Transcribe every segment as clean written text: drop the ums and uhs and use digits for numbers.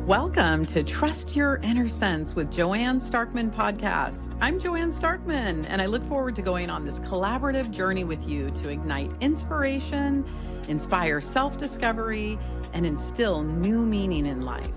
Welcome to Trust Your Innersense with Joanne Starkman podcast. I'm Joanne Starkman, and I look forward to going on this collaborative journey with you to ignite inspiration, inspire self-discovery, and instill new meaning in life.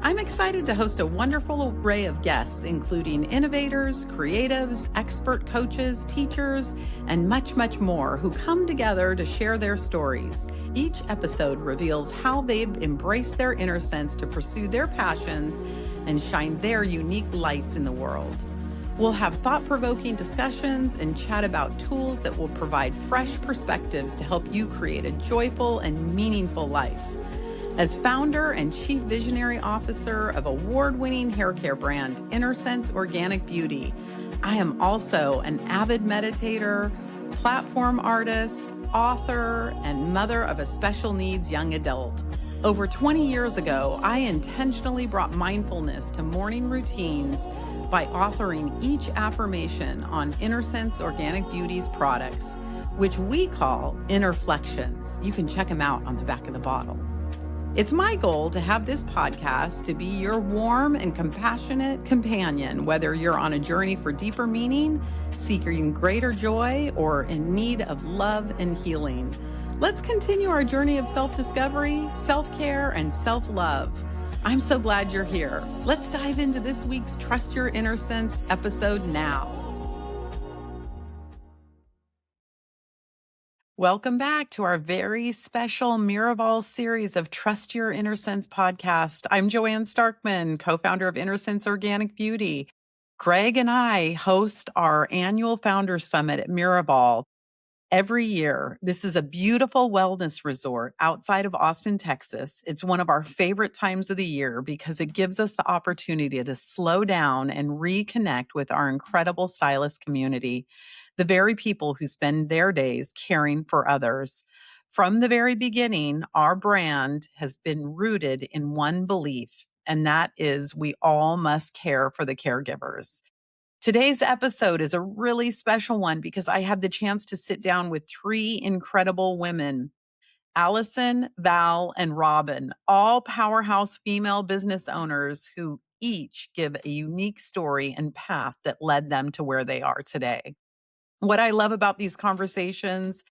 I'm excited to host a wonderful array of guests, including innovators, creatives, expert coaches, teachers, and much, much more who come together to share their stories. Each episode reveals how they've embraced their inner sense to pursue their passions and shine their unique lights in the world. We'll have thought-provoking discussions and chat about tools that will provide fresh perspectives to help you create a joyful and meaningful life. As founder and chief visionary officer of award-winning hair care brand Innersense Organic Beauty, I am also an avid meditator, platform artist, author, and mother of a special needs young adult. Over 20 years ago, I intentionally brought mindfulness to morning routines by authoring each affirmation on Innersense Organic Beauty's products, which we call Innerflections. You can check them out on the back of the bottle. It's my goal to have this podcast to be your warm and compassionate companion, whether you're on a journey for deeper meaning, seeking greater joy, or in need of love and healing. Let's continue our journey of self-discovery, self-care, and self-love. I'm so glad you're here. Let's dive into this week's Trust Your Innersense episode now. Welcome back to our very special Miraval series of Trust Your Innersense podcast. I'm Joanne Starkman, co-founder of Innersense Organic Beauty. Greg and I host our annual Founders Summit at Miraval every year. This is a beautiful wellness resort outside of Austin, Texas. It's one of our favorite times of the year because it gives us the opportunity to slow down and reconnect with our incredible stylist community, the very people who spend their days caring for others. From the very beginning, our brand has been rooted in one belief, and that is we all must care for the caregivers. Today's episode is a really special one because I had the chance to sit down with three incredible women, Allison, Val, and Robin, all powerhouse female business owners who each give a unique story and path that led them to where they are today. What I love about these conversations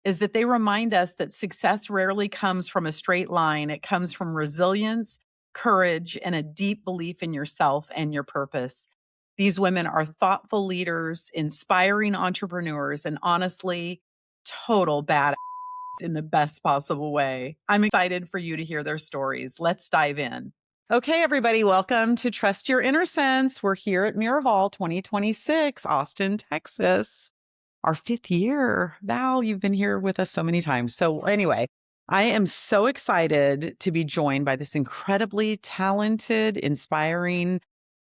is that they remind us that success rarely comes from a straight line. It comes from resilience, courage, and a deep belief in yourself and your purpose. These women are thoughtful leaders, inspiring entrepreneurs, and honestly, total badass in the best possible way. I'm excited for you to hear their stories. Let's dive in. Okay, everybody, welcome to Trust Your Innersense. We're here at Miraval 2026, Austin, Texas. Our fifth year. Val, you've been here with us so many times. So anyway, I am so excited to be joined by this incredibly talented, inspiring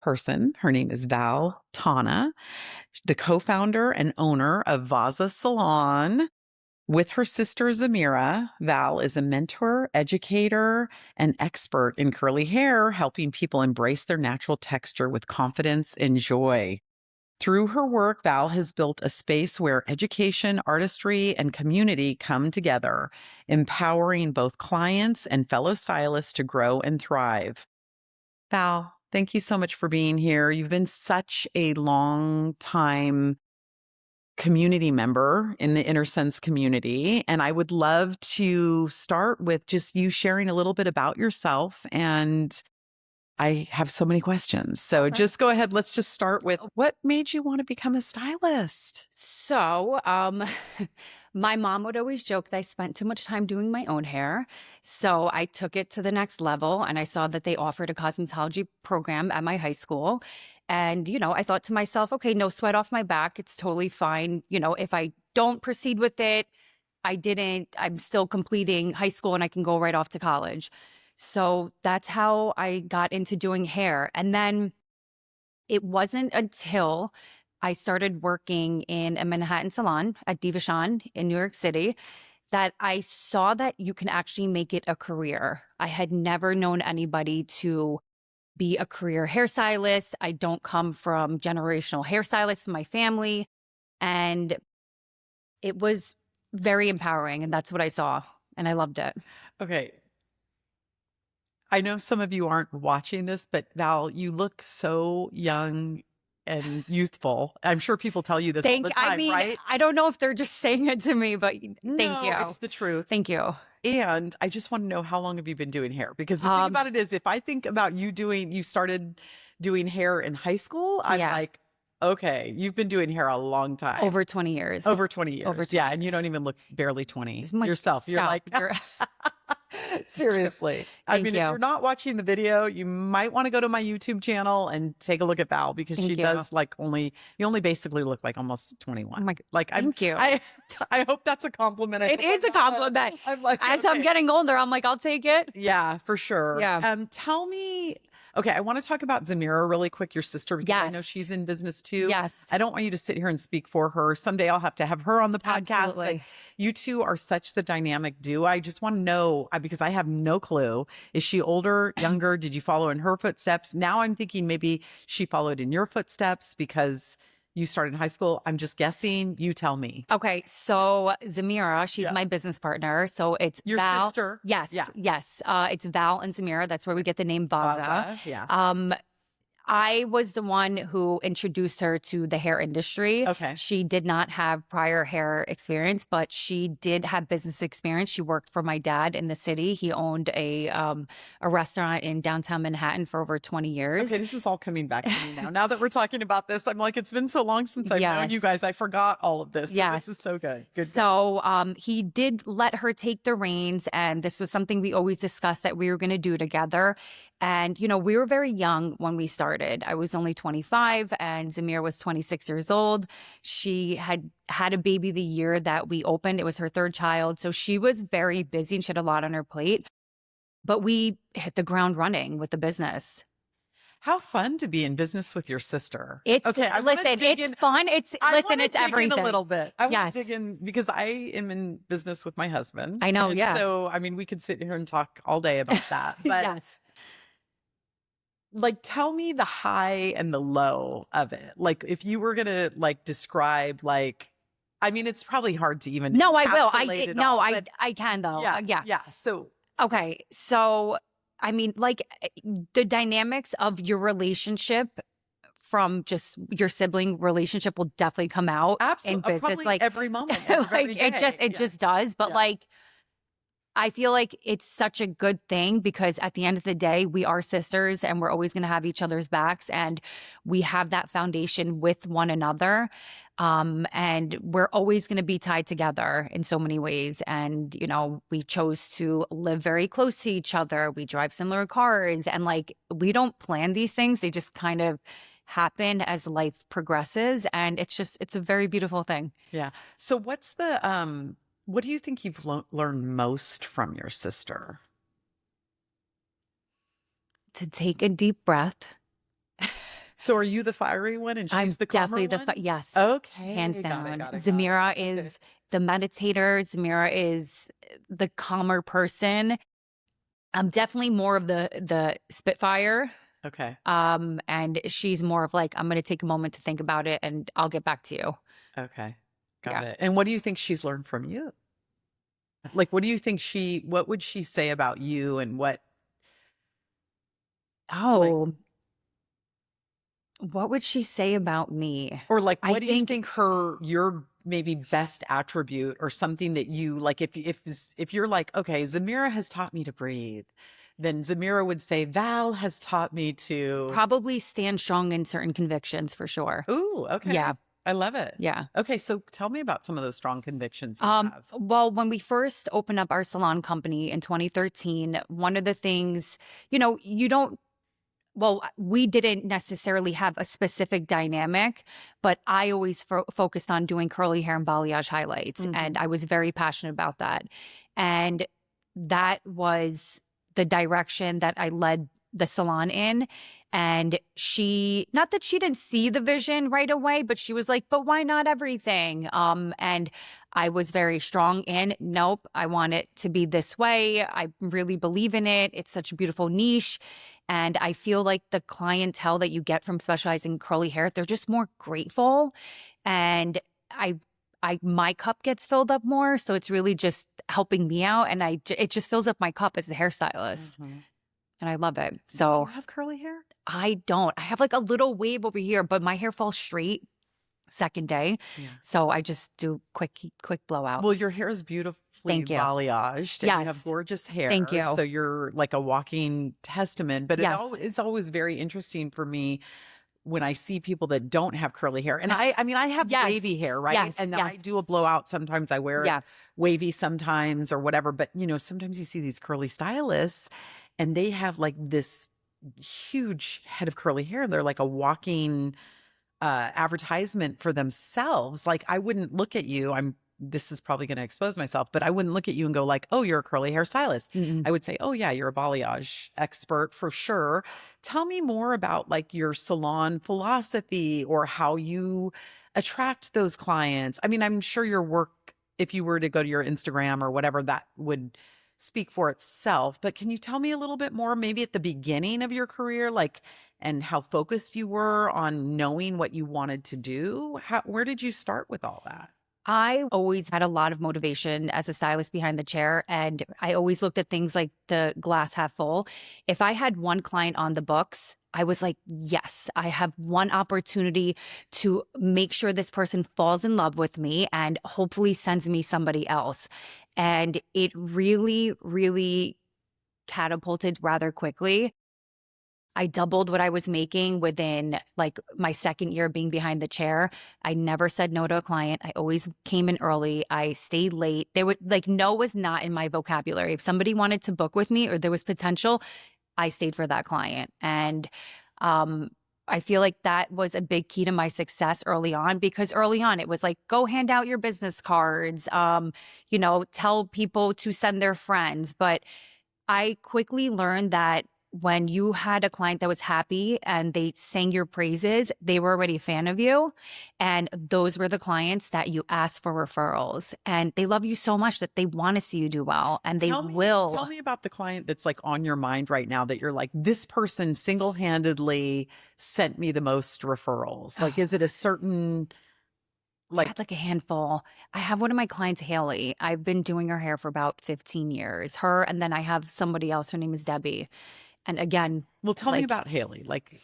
person. Her name is Val Tana, the co-founder and owner of VaZa Salon. With her sister Zamira, Val is a mentor, educator, and expert in curly hair, helping people embrace their natural texture with confidence and joy. Through her work, Val has built a space where education, artistry, and community come together, empowering both clients and fellow stylists to grow and thrive. Val, thank you so much for being here. You've been such a long time community member in the Innersense community, and I would love to start with just you sharing a little bit about yourself, and I have so many questions. So just go ahead. Let's just start with what made you want to become a stylist? So, my mom would always joke that I spent too much time doing my own hair. So I took it to the next level and I saw that they offered a cosmetology program at my high school. And, I thought to myself, okay, no sweat off my back. It's totally fine. If I don't proceed with it, I'm still completing high school and I can go right off to college. So that's how I got into doing hair. And then it wasn't until I started working in a Manhattan salon at Diva in New York City that I saw that you can actually make it a career. I had never known anybody to be a career hairstylist. I don't come from generational hairstylists in my family. And it was very empowering. And that's what I saw. And I loved it. Okay. I know some of you aren't watching this, but Val, you look so young and youthful. I'm sure people tell you this all the time, right? I don't know if they're just saying it to me, but thank No, you. it's the truth. Thank you. And I just want to know, how long have you been doing hair? Because the thing about it is, if I think about you started doing hair in high school, I'm like, okay, you've been doing hair a long time. Over 20 years. Over 20 years. Over 20 yeah. years. And you don't even look barely 20 like, yourself. You're like, seriously. I mean, if you're not watching the video, you might want to go to my YouTube channel and take a look at Val, because she does like you only basically look like almost 21. Thank you. I hope that's a compliment. It is a compliment. I'm like, as I'm getting older, I'm like, I'll take it. Yeah, for sure. Yeah. Tell me, okay, I want to talk about Zamira really quick, your sister, because I know she's in business too. Yes. I don't want you to sit here and speak for her. Someday I'll have to have her on the podcast. Absolutely. But you two are such the dynamic duo. I just want to know, because I have no clue. Is she older, younger? Did you follow in her footsteps? Now I'm thinking maybe she followed in your footsteps because you started in high school. I'm just guessing. You tell me. Okay. So Zamira, she's my business partner. So it's your Val. Sister. Yes. Yeah. Yes. It's Val and Zamira. That's where we get the name VaZa. Yeah. I was the one who introduced her to the hair industry. Okay. She did not have prior hair experience, but she did have business experience. She worked for my dad in the city. He owned a restaurant in downtown Manhattan for over 20 years. Okay, this is all coming back to me now. Now that we're talking about this, I'm like, it's been so long since I've known you guys. I forgot all of this. So this is so good. Good. So he did let her take the reins, and this was something we always discussed that we were going to do together. And, you know, we were very young when we started. I was only 25 and Zamira was 26 years old. She had a baby the year that we opened. It was her third child. So she was very busy and she had a lot on her plate. But we hit the ground running with the business. How fun to be in business with your sister. It's okay. Listen, it's fun. It's everything. A little bit. I want to dig in because I am in business with my husband. I know. Yeah. So I mean, we could sit here and talk all day about that. But like, tell me the high and the low of it. Like, if you were gonna like describe, like, I mean, it's probably hard to even. No, I will. I can though. Yeah. So okay. So I mean, like the dynamics of your relationship from just your sibling relationship will definitely come out in business. Probably like every moment, like it just does. But like, I feel like it's such a good thing because at the end of the day, we are sisters and we're always going to have each other's backs and we have that foundation with one another. And we're always going to be tied together in so many ways. And, you know, we chose to live very close to each other. We drive similar cars and like, we don't plan these things. They just kind of happen as life progresses. And it's a very beautiful thing. Yeah. So what do you think you've learned most from your sister? To take a deep breath. So are you the fiery one and she's the calmer definitely one? Yes. Okay. Hands down. Zamira is the meditator. Zamira is the calmer person. I'm definitely more of the spitfire. Okay. And she's more of like, I'm going to take a moment to think about it and I'll get back to you. Okay. Got it. And what do you think she's learned from you? Like, what do you think what would she say about you and what? Oh, what would she say about me? Or like, what do you think your maybe best attribute or something that you like, if you're like, okay, Zamira has taught me to breathe, then Zamira would say, Val has taught me to probably stand strong in certain convictions for sure. Ooh, okay. Yeah. I love it. Yeah. Okay. So tell me about some of those strong convictions you have. Well, when we first opened up our salon company in 2013, one of the things, you know, we didn't necessarily have a specific dynamic, but I always focused on doing curly hair and balayage highlights. Mm-hmm. And I was very passionate about that. And that was the direction that I led the salon in. And not that she didn't see the vision right away, but she was like, but why not everything? And I was very strong in, nope, I want it to be this way. I really believe in it. It's such a beautiful niche. And I feel like the clientele that you get from specializing in curly hair, they're just more grateful. And my cup gets filled up more. So it's really just helping me out. And it just fills up my cup as a hairstylist. Mm-hmm. and I love it. Do So you have curly hair? I don't. I have like a little wave over here, but my hair falls straight second day. Yeah. So I just do quick blowout. Well, your hair is beautifully Thank you. balayaged and you have Yes. gorgeous Thank hair. you. So you're like a walking testament. But Yes. it's always very interesting for me when I see people that don't have curly hair. And I mean, I have Yes. wavy hair, right? Yes. And Yes. I do a blowout. Sometimes I wear it Yeah. wavy sometimes or whatever. But, sometimes you see these curly stylists and they have like this huge head of curly hair. They're like a walking advertisement for themselves. Like I wouldn't look at you. This is probably going to expose myself, but I wouldn't look at you and go like, oh, you're a curly hair stylist. Mm-mm. I would say, oh yeah, you're a balayage expert for sure. Tell me more about like your salon philosophy or how you attract those clients. I mean, I'm sure your work, if you were to go to your Instagram or whatever, that would speak for itself. But can you tell me a little bit more, maybe at the beginning of your career, like, and how focused you were on knowing what you wanted to do? Where did you start with all that? I always had a lot of motivation as a stylist behind the chair, and I always looked at things like the glass half full. If I had one client on the books, I was like, yes, I have one opportunity to make sure this person falls in love with me and hopefully sends me somebody else. And it really, really catapulted rather quickly. I doubled what I was making within like my second year being behind the chair. I never said no to a client. I always came in early. I stayed late. There was like no was not in my vocabulary. If somebody wanted to book with me or there was potential, I stayed for that client. And um I feel like that was a big key to my success early on because early on it was like go hand out your business cards, tell people to send their friends, but I quickly learned that when you had a client that was happy and they sang your praises, they were already a fan of you. And those were the clients that you asked for referrals. And they love you so much that they want to see you do well and they Tell will. me about the client that's like on your mind right now that you're like, this person single-handedly sent me the most referrals. Like, is it a certain I had like a handful. I have one of my clients, Haley. I've been doing her hair for about 15 years. Her, and then I have somebody else. Her name is Debbie. And again, well, tell me like about Haley. Like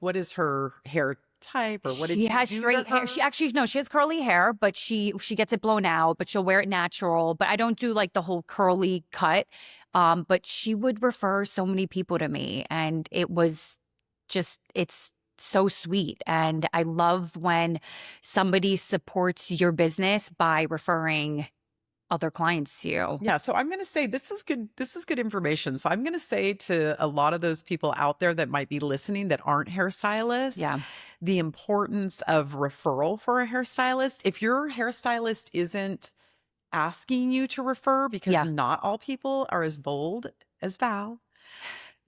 what is her hair type or what did she you has do to straight hair. She her? actually no, she has curly hair, but she gets it blown out, but she'll wear it natural. But I don't do like the whole curly cut. But she would refer so many people to me, and it was just it's so sweet. And I love when somebody supports your business by referring other clients to you. Yeah, so I'm going to say this is good. This is good information. So I'm going to say to a lot of those people out there that might be listening that aren't hairstylists, Yeah. the importance of referral for a hairstylist. If your hairstylist isn't asking you to refer, because Yeah. not all people are as bold as Val.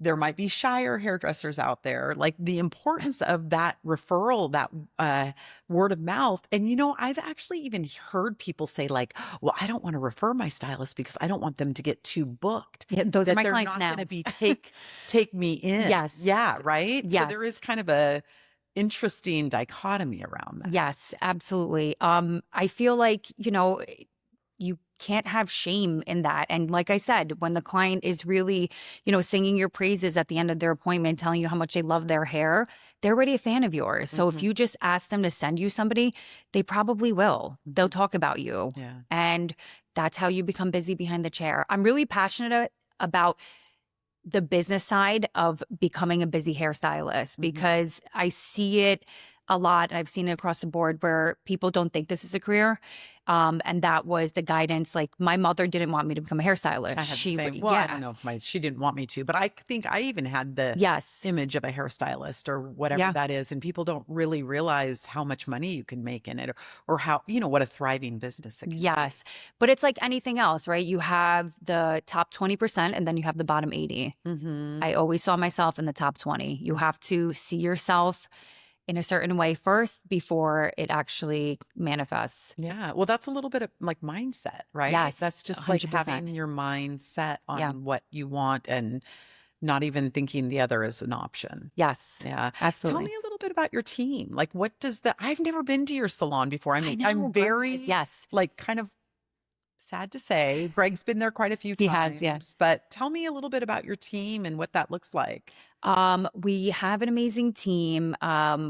There might be shyer hairdressers out there, like the importance of that referral, that word of mouth. And, I've actually even heard people say like, well, I don't want to refer my stylist because I don't want them to get too booked. Yeah, those are That my they're clients not now. going to be take me in. Yes. Yeah. Right. So Yes. there is kind of a interesting dichotomy around that. Yes, absolutely. I feel like, you can't have shame in that. And like I said, when the client is really, singing your praises at the end of their appointment, telling you how much they love their hair, they're already a fan of yours. So if you just ask them to send you somebody, they probably will. They'll talk about you. Yeah. And that's how you become busy behind the chair. I'm really passionate about the business side of becoming a busy hairstylist because I see it a lot and I've seen it across the board where people don't think this is a career. And that was the guidance. Like my mother didn't want me to become a hairstylist. I had the same. Well, I don't know if she didn't want me to, but I think I even had the image of a hairstylist or whatever that is. And people don't really realize how much money you can make in it or how, what a thriving business it can be. But it's like anything else, right? You have the top 20% and then you have the bottom 80. I always saw myself in the top 20. You have to see yourself in a certain way first before it actually manifests. Yeah. Well, that's a little bit of like mindset, right? Yes. That's just 100%. like having your mind set on what you want and not even thinking the other is an option. Yes. Yeah. Absolutely. Tell me a little bit about your team. Like what does I've never been to your salon before. I'm very yes. like kind of sad to say. Greg's been there quite a few He has, yeah. times, but tell me a little bit about your team and what that looks like. We have an amazing team.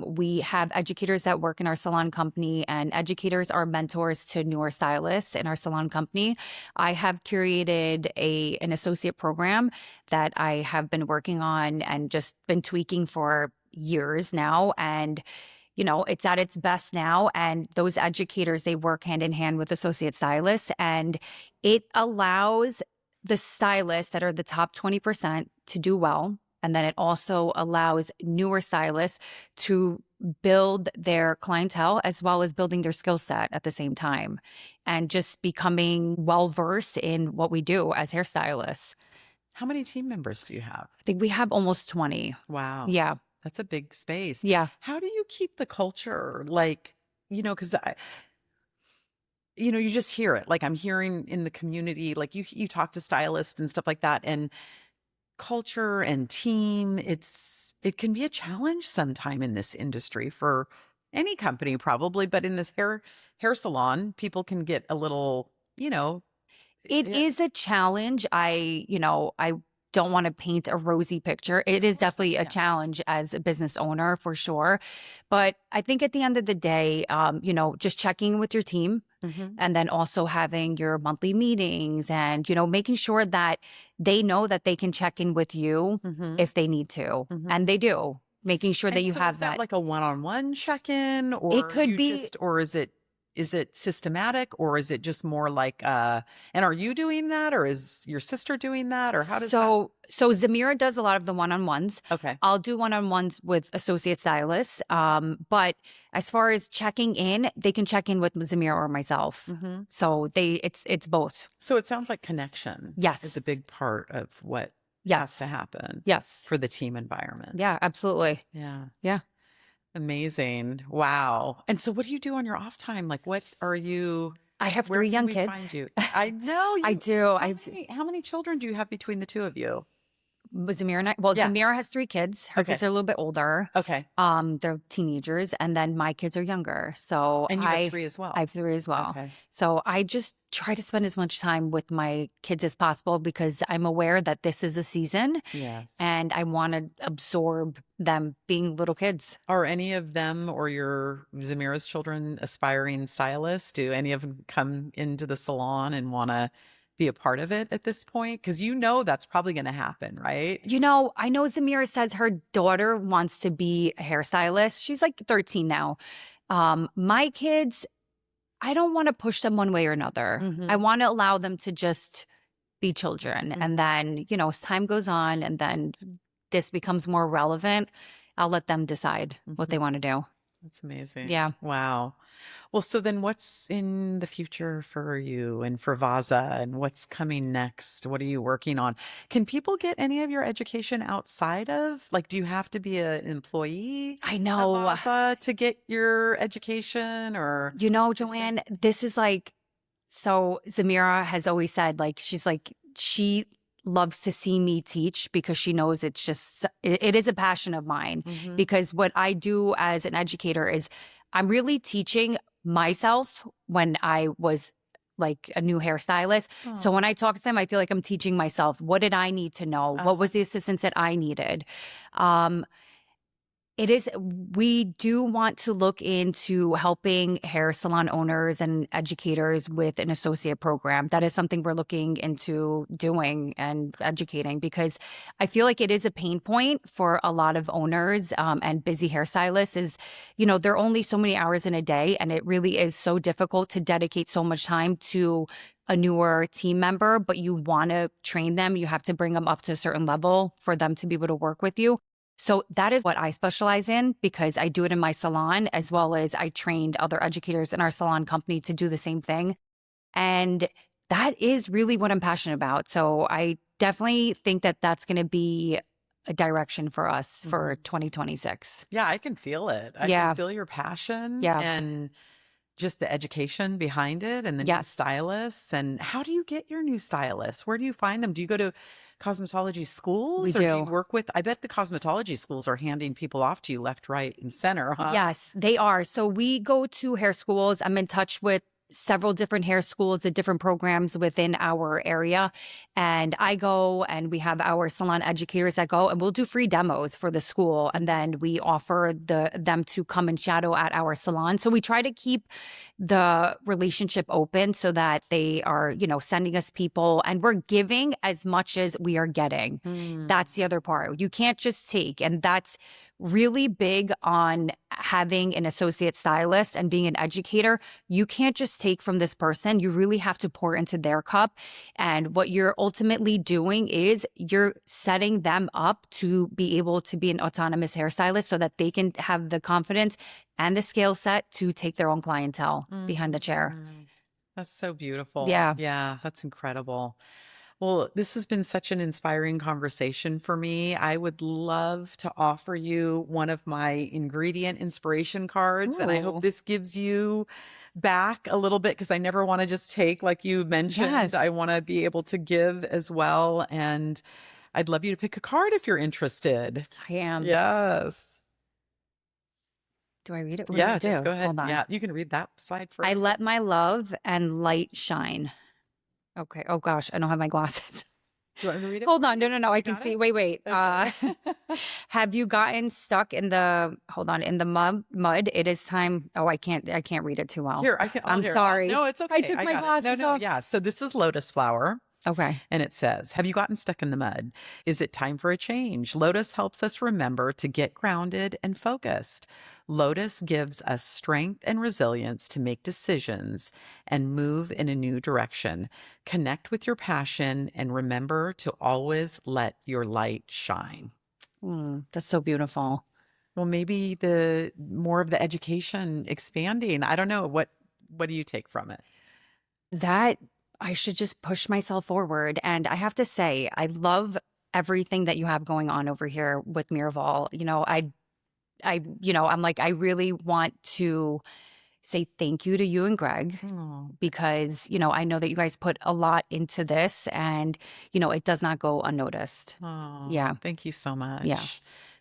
We have educators that work in our salon company, and educators are mentors to newer stylists in our salon company. I have curated an associate program that I have been working on and just been tweaking for years now. And it's at its best now. And those educators, they work hand in hand with associate stylists, and it allows the stylists that are the top 20% to do well. And then it also allows newer stylists to build their clientele as well as building their skill set at the same time and just becoming well-versed in what we do as hairstylists. How many team members do you have? I think we have almost 20. Wow. Yeah. That's a big space. Yeah. How do you keep the culture? Like, because you just hear it. Like I'm hearing in the community, like you talk to stylists and stuff like that, and culture and team, it can be a challenge sometime in this industry for any company probably, but in this hair salon, people can get a little, It is a challenge. I don't want to paint a rosy picture. It is definitely a challenge as a business owner for sure. But I think at the end of the day, just checking with your team and then also having your monthly meetings and, making sure that they know that they can check in with you if they need to. And they do. Making sure that you have is that like a one-on-one check-in, or it could be, or is it systematic, or is it just more like, and are you doing that, or is your sister doing that, or how does that? So Zamira does a lot of the one-on-ones. Okay. I'll do one-on-ones with associate stylists. But as far as checking in, they can check in with Zamira or myself. So it's both. So it sounds like connection is a big part of what has to happen. Yes. For the team environment. Yeah, absolutely. Yeah. Yeah. Amazing. Wow. And so what do you do on your off time? Like, what are you? I have Where 3 can young we kids. find you? I know. I do. How many children do you have between the two of you? Zamira and I, well, Yeah. Zamira has 3 kids. Her kids are a little bit older. Okay. They're teenagers, and then my kids are younger. So And you have 3 as well. I have 3 as well. Okay. So I just try to spend as much time with my kids as possible because I'm aware that this is a season. Yes. And I want to absorb them being little kids. Are any of them or your Zamira's children aspiring stylists? Do any of them come into the salon and want to be a part of it at this point? Because that's probably going to happen, right? I know Zamira says her daughter wants to be a hairstylist. She's like 13 now. My kids, I don't want to push them one way or another. I want to allow them to just be children. And then, as time goes on and then this becomes more relevant, I'll let them decide what they want to do. That's amazing. Yeah. Wow. Well, so then what's in the future for you and for VaZa, and what's coming next? What are you working on? Can people get any of your education outside of, like, do you have to be an employee I know at VaZa to get your education, or? Joanne, this is like, so Zamira has always said, like, she loves to see me teach because she knows it is a passion of mine. Because what I do as an educator is I'm really teaching myself when I was like a new hairstylist. So when I talk to them, I feel like I'm teaching myself. What did I need to know? What was the assistance that I needed? We do want to look into helping hair salon owners and educators with an associate program. That is something we're looking into doing and educating, because I feel like it is a pain point for a lot of owners and busy hairstylists is, there are only so many hours in a day, and it really is so difficult to dedicate so much time to a newer team member, but you want to train them. You have to bring them up to a certain level for them to be able to work with you. So that is what I specialize in, because I do it in my salon, as well as I trained other educators in our salon company to do the same thing. And that is really what I'm passionate about. So I definitely think that that's going to be a direction for us for 2026. Yeah, I can feel it. I can feel your passion and just the education behind it, and the new stylists. And how do you get your new stylists? Where do you find them? Do you go to cosmetology schools? We do do. You work with, I bet the cosmetology schools are handing people off to you left, right, and center, huh? Yes, they are. So we go to hair schools. I'm in touch with several different hair schools, the different programs within our area. And I go and we have our salon educators that go and we'll do free demos for the school. And then we offer them to come and shadow at our salon. So we try to keep the relationship open so that they are, sending us people and we're giving as much as we are getting. That's the other part. You can't just take, and that's really big on having an associate stylist and being an educator. You can't just take from this person. You really have to pour into their cup. And what you're ultimately doing is you're setting them up to be able to be an autonomous hairstylist so that they can have the confidence and the skill set to take their own clientele behind the chair. That's so beautiful. Yeah. Yeah, that's incredible. Well, this has been such an inspiring conversation for me. I would love to offer you one of my ingredient inspiration cards. And I Ooh. hope this gives you back a little bit because I never want to just take, like you mentioned. Yes. I want to be able to give as well. And I'd love you to pick a card if you're interested. I am. Yes. Do I read it? What Yeah, do I just do? go ahead. Hold on. Yeah, you can read that side first. I let my love and light shine. Okay. Oh gosh, I don't have my glasses. Do you want me to read it? Hold on. No. I You can got see. it? Wait. Okay. Have you gotten stuck in the mud? It is time. Oh, I can't read it too well. Here, I can. I'm sorry. No, it's okay. I took my got it. glasses No, off. yeah. So this is lotus flower. Okay. And it says, have you gotten stuck in the mud? Is it time for a change? Lotus helps us remember to get grounded and focused. Lotus gives us strength and resilience to make decisions and move in a new direction. Connect with your passion and remember to always let your light shine. That's so beautiful. Well, maybe the more of the education expanding. I don't know. What do you take from it? That I should just push myself forward. And I have to say, I love everything that you have going on over here with Miraval. I'm like, I really want to say thank you to you and Greg because, I know that you guys put a lot into this and, it does not go unnoticed. Yeah. Thank you so much. Yeah.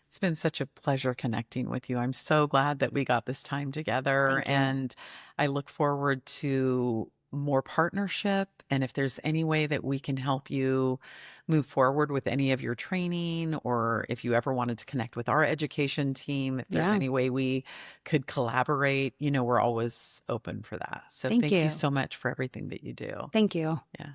It's been such a pleasure connecting with you. I'm so glad that we got this time together and I look forward to more partnership. And if there's any way that we can help you move forward with any of your training, or if you ever wanted to connect with our education team, if there's any way we could collaborate, we're always open for that. So thank you so much for everything that you do. Thank you. Yeah.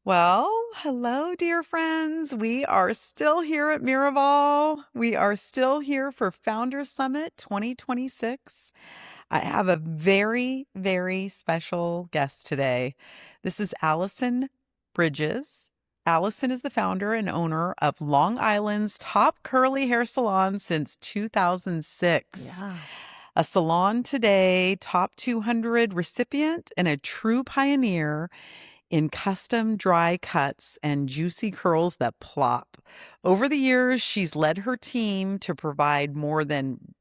Well, hello, dear friends. We are still here at Miraval. We are still here for Founders Summit 2026. I have a very, very special guest today. This is Allison Bridges. Allison is the founder and owner of Long Island's top curly hair salon since 2006. Yeah. A Salon Today top 200 recipient and a true pioneer in custom dry cuts and juicy curls that plop. Over the years, she's led her team to provide more than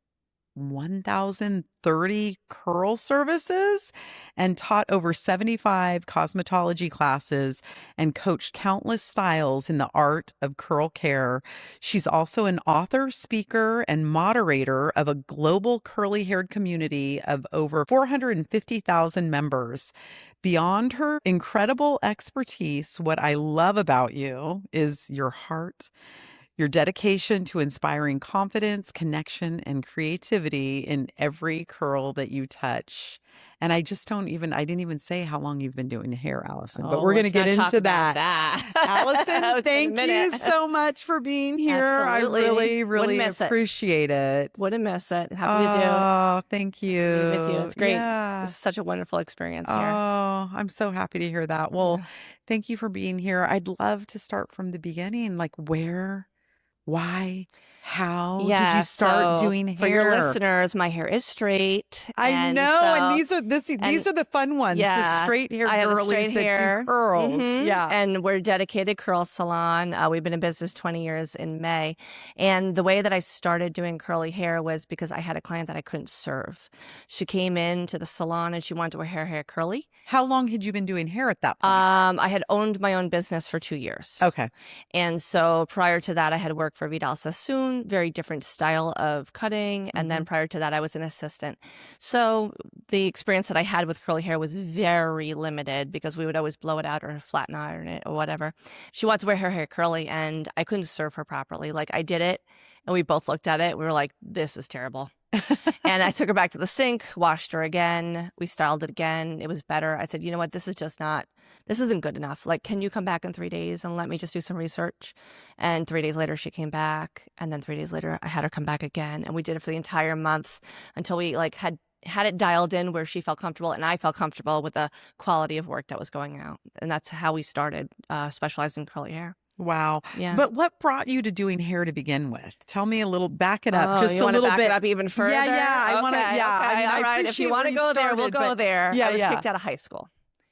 1,030 curl services and taught over 75 cosmetology classes and coached countless styles in the art of curl care. She's also an author, speaker, and moderator of a global curly-haired community of over 450,000 members. Beyond her incredible expertise, what I love about you is your heart, your dedication to inspiring confidence, connection, and creativity in every curl that you touch. And I didn't even say how long you've been doing hair, Allison, but we're going to get into that. Allison, thank you so much for being here. Absolutely. I really, really appreciate it. Wouldn't miss it. Happy to do it. Oh, thank you. With you. It's great. Yeah. This is such a wonderful experience here. Oh, I'm so happy to hear that. Well, thank you for being here. I'd love to start from the beginning. Like where, why, how did you start doing hair? For your listeners, my hair is straight. I know, and these are the fun ones. The straight hair girlies that do curls. Yeah, and we're a dedicated curl salon. We've been in business 20 years in May, and the way that I started doing curly hair was because I had a client that I couldn't serve. She came into the salon and she wanted to wear her hair curly. How long had you been doing hair at that point? I had owned my own business for 2 years. Okay, and so prior to that, I had worked for Vidal Sassoon, very different style of cutting. And then prior to that, I was an assistant. So the experience that I had with curly hair was very limited because we would always blow it out or flatten iron it or whatever. She wanted to wear her hair curly and I couldn't serve her properly. Like I did it and we both looked at it. We were like, this is terrible. And I took her back to the sink, washed her again. We styled it again. It was better. I said, you know what? This isn't good enough. Like, can you come back in 3 days and let me just do some research? And 3 days later, she came back. And then 3 days later, I had her come back again. And we did it for the entire month until we like had it dialed in where she felt comfortable and I felt comfortable with the quality of work that was going out. And that's how we started specializing in curly hair. Wow. Yeah. But what brought you to doing hair to begin with? Tell me a little, back it up just you a wanna little back bit. it up even further? Yeah. I want to, Okay. I mean, All right. If you want to go there, we'll go there. I was kicked out of high school.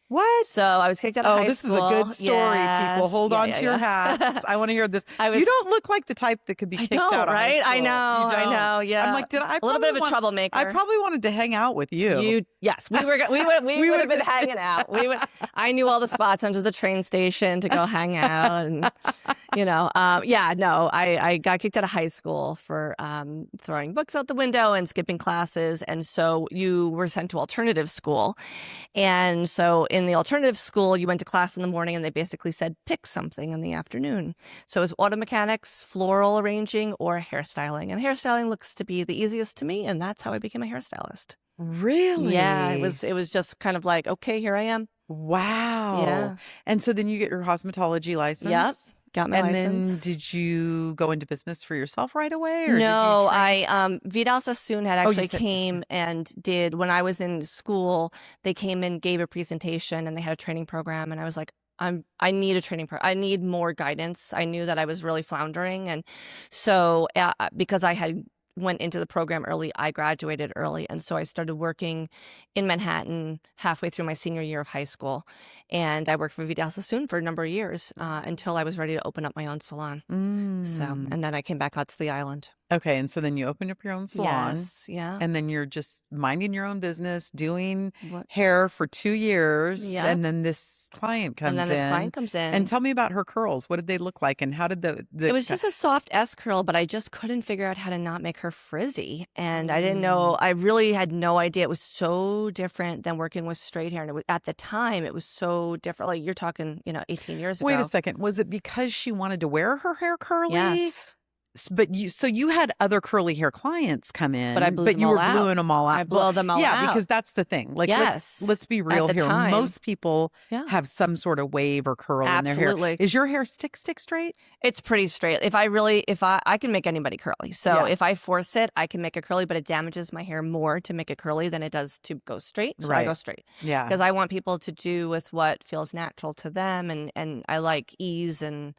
What? So I was kicked out of high this school. is a good story, people. Hold on to your hats. I want to hear this. You don't look like the type that could be kicked out of high school. I know. Yeah. I'm like, a little bit of a troublemaker. I probably wanted to hang out with you. Yes, we would have been hanging out. I knew all the spots under the train station to go hang out, and I got kicked out of high school for throwing books out the window and skipping classes, and so you were sent to alternative school, and so in the alternative school you went to class in the morning and they basically said pick something in the afternoon. So it was auto mechanics, floral arranging, or hairstyling, and hairstyling looks to be the easiest to me, and that's how I became a hairstylist. Really? Yeah, it was just kind of like, okay, here I am. Wow. Yeah. And so then you get your cosmetology license. Yep. Got my license. And then did you go into business for yourself right away? Or No, did you Vidal Sassoon had actually came and did, when I was in school, they came and gave a presentation and they had a training program. And I was like, I need a training program. I need more guidance. I knew that I was really floundering. And so because I had went into the program early, I graduated early. And so I started working in Manhattan halfway through my senior year of high school. And I worked for Vidal Sassoon for a number of years until I was ready to open up my own salon. So, and then I came back out to the island. Okay. And so then you opened up your own salon. Yes. Yeah. And then you're just minding your own business, doing hair for 2 years. Yeah. And then this client comes in. And tell me about her curls. What did they look like? And how did it was just a soft S curl, but I just couldn't figure out how to not make her frizzy. And I didn't know, I really had no idea. It was so different than working with straight hair. And at the time, it was so different. Like you're talking, 18 years ago. Wait a second. Was it because she wanted to wear her hair curly? Yes. But you had other curly hair clients come in, but you were gluing them all out. I blow them all out. Yeah, because that's the thing. Like, let's be real here. Time. Most people have some sort of wave or curl in their hair. Is your hair stick straight? It's pretty straight. If I can make anybody curly. So if I force it, I can make it curly, but it damages my hair more to make it curly than it does to go straight. So I go straight. Yeah. Because I want people to do with what feels natural to them, and I like ease and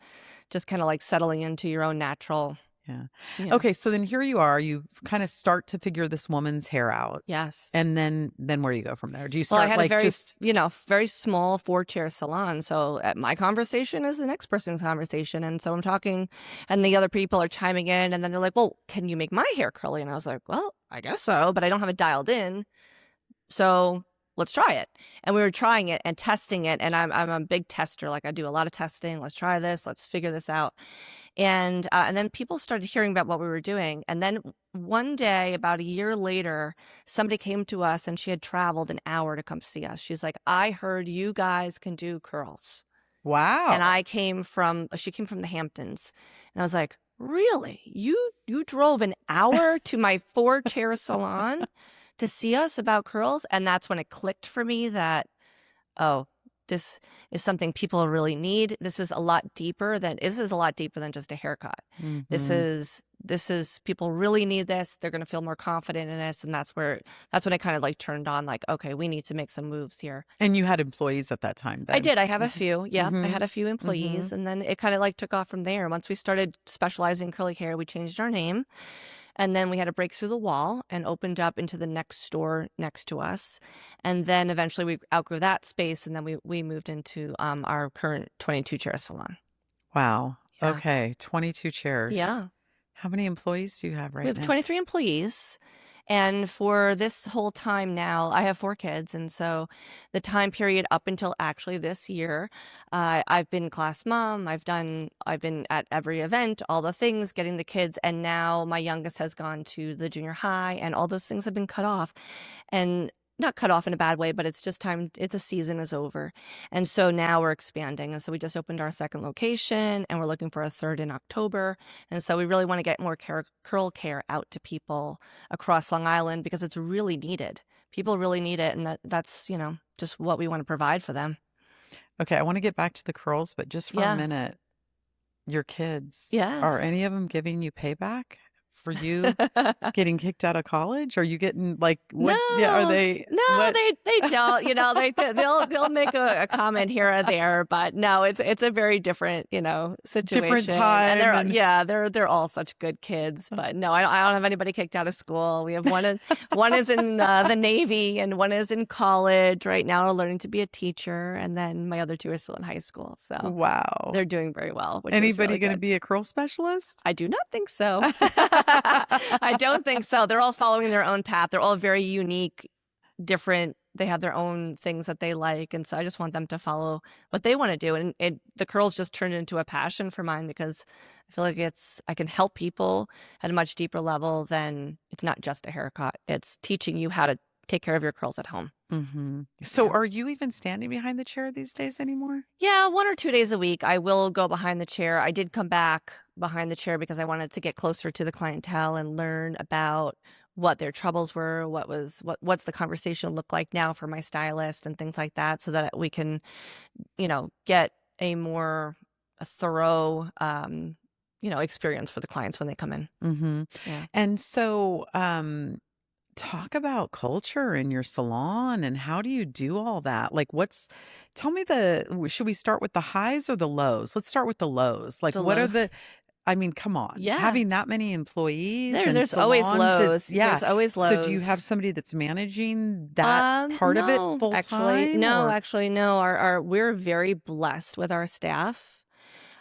just kind of like settling into your own natural. Yeah. Okay. So then here you are. You kind of start to figure this woman's hair out. Yes. And then where do you go from there? Do you start I had a very small 4-chair salon. So my conversation is the next person's conversation. And so I'm talking and the other people are chiming in and then they're like, well, can you make my hair curly? And I was like, well, I guess so, but I don't have it dialed in. So let's try it. And we were trying it and testing it. And I'm a big tester. Like I do a lot of testing. Let's try this. Let's figure this out. And then people started hearing about what we were doing. And then one day, about a year later, somebody came to us and she had traveled an hour to come see us. She's like, I heard you guys can do curls. Wow. And she came from the Hamptons. And I was like, really? You drove an hour to my 4-chair salon to see us about curls? And that's when it clicked for me that, this is something people really need. This is a lot deeper than just a haircut. Mm-hmm. This is people really need this. They're going to feel more confident in this. And that's when I kind of like turned on like, okay, we need to make some moves here. And you had employees at that time then? I did. I have a few. Yeah. I had a few employees and then it kind of like took off from there. Once we started specializing in curly hair, we changed our name. And then we had to break through the wall and opened up into the next store next to us. And then eventually we outgrew that space. And then we moved into our current 22-chair salon. Wow. Yeah. Okay. 22 chairs. Yeah. How many employees do you have We right have now? 23 employees. And for this whole time now, I have 4 kids. And so the time period up until actually this year, I've been class mom. I've been at every event, all the things, getting the kids. And now my youngest has gone to the junior high, and all those things have been cut off. And not cut off in a bad way, but it's just time. It's a season is over. And so now we're expanding. And so we just opened our 2nd location, and we're looking for a 3rd in October. And so we really want to get more curl care out to people across Long Island because it's really needed. People really need it. And that's, just what we want to provide for them. Okay, I want to get back to the curls, but just for a Yeah. minute, your kids, Yes. are any of them giving you payback for you getting kicked out of college? Are you getting what? Yeah, are No, they? no, What? they don't. They'll make a comment here or there, but no, it's a very different situation. Time And they're all such good kids. But no, I don't have anybody kicked out of school. We have one is in the Navy, and one is in college right now, learning to be a teacher, and then my other 2 are still in high school. So Wow. they're doing very well. Which is Anybody really going to good. be a curl specialist? I do not think so. I don't think so. They're all following their own path. They're all very unique, different. They have their own things that they like. And so I just want them to follow what they want to do. And the curls just turned into a passion for mine because I feel like I can help people at a much deeper level than it's not just a haircut. It's teaching you how to take care of your curls at home. Mm-hmm. So Yeah. are you even standing behind the chair these days anymore? Yeah, 1 or 2 days a week, I will go behind the chair. I did come back behind the chair because I wanted to get closer to the clientele and learn about what their troubles were, what's the conversation look like now for my stylist and things like that, so that we can, get a more thorough, experience for the clients when they come in. Mm-hmm. Yeah. And so, talk about culture in your salon and how do you do all that? Tell me should we start with the highs or the lows? Let's start with the lows. The What are low. I mean, come on. Yeah. Having that many employees and There's always salons, lows. There's always lows. So do you have somebody that's managing that part of it No, full actually, time? no, or- actually, no. We're very blessed with our staff.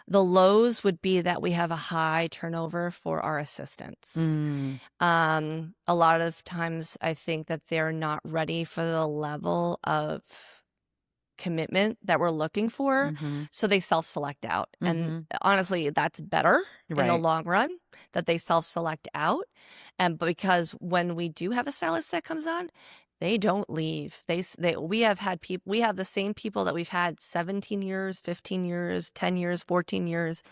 The lows would be that we have a high turnover for our assistants. Mm, A lot of times I think that they're not ready for the level of commitment that we're looking for. mhm, So they self-select out. mhm. And honestly, that's better in the Right. long run that they self-select out. And because when we do have a stylist that comes on, they don't leave. We have the same people that we've had 17 years, 15 years, 10 years, 14 years.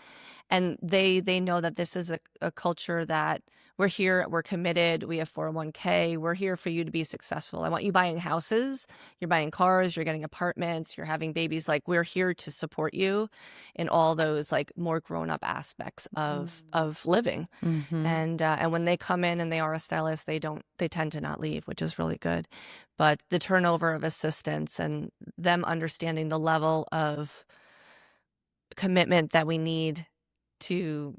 And they know that this is a culture that we're here, we're committed, we have 401k, we're here for you to be successful. I want you buying houses, you're buying cars, you're getting apartments, you're having babies. Like, we're here to support you in all those more grown-up aspects of living. Mhm. And when they come in and they are a stylist, they tend to not leave, which is really good. But the turnover of assistants and them understanding the level of commitment that we need to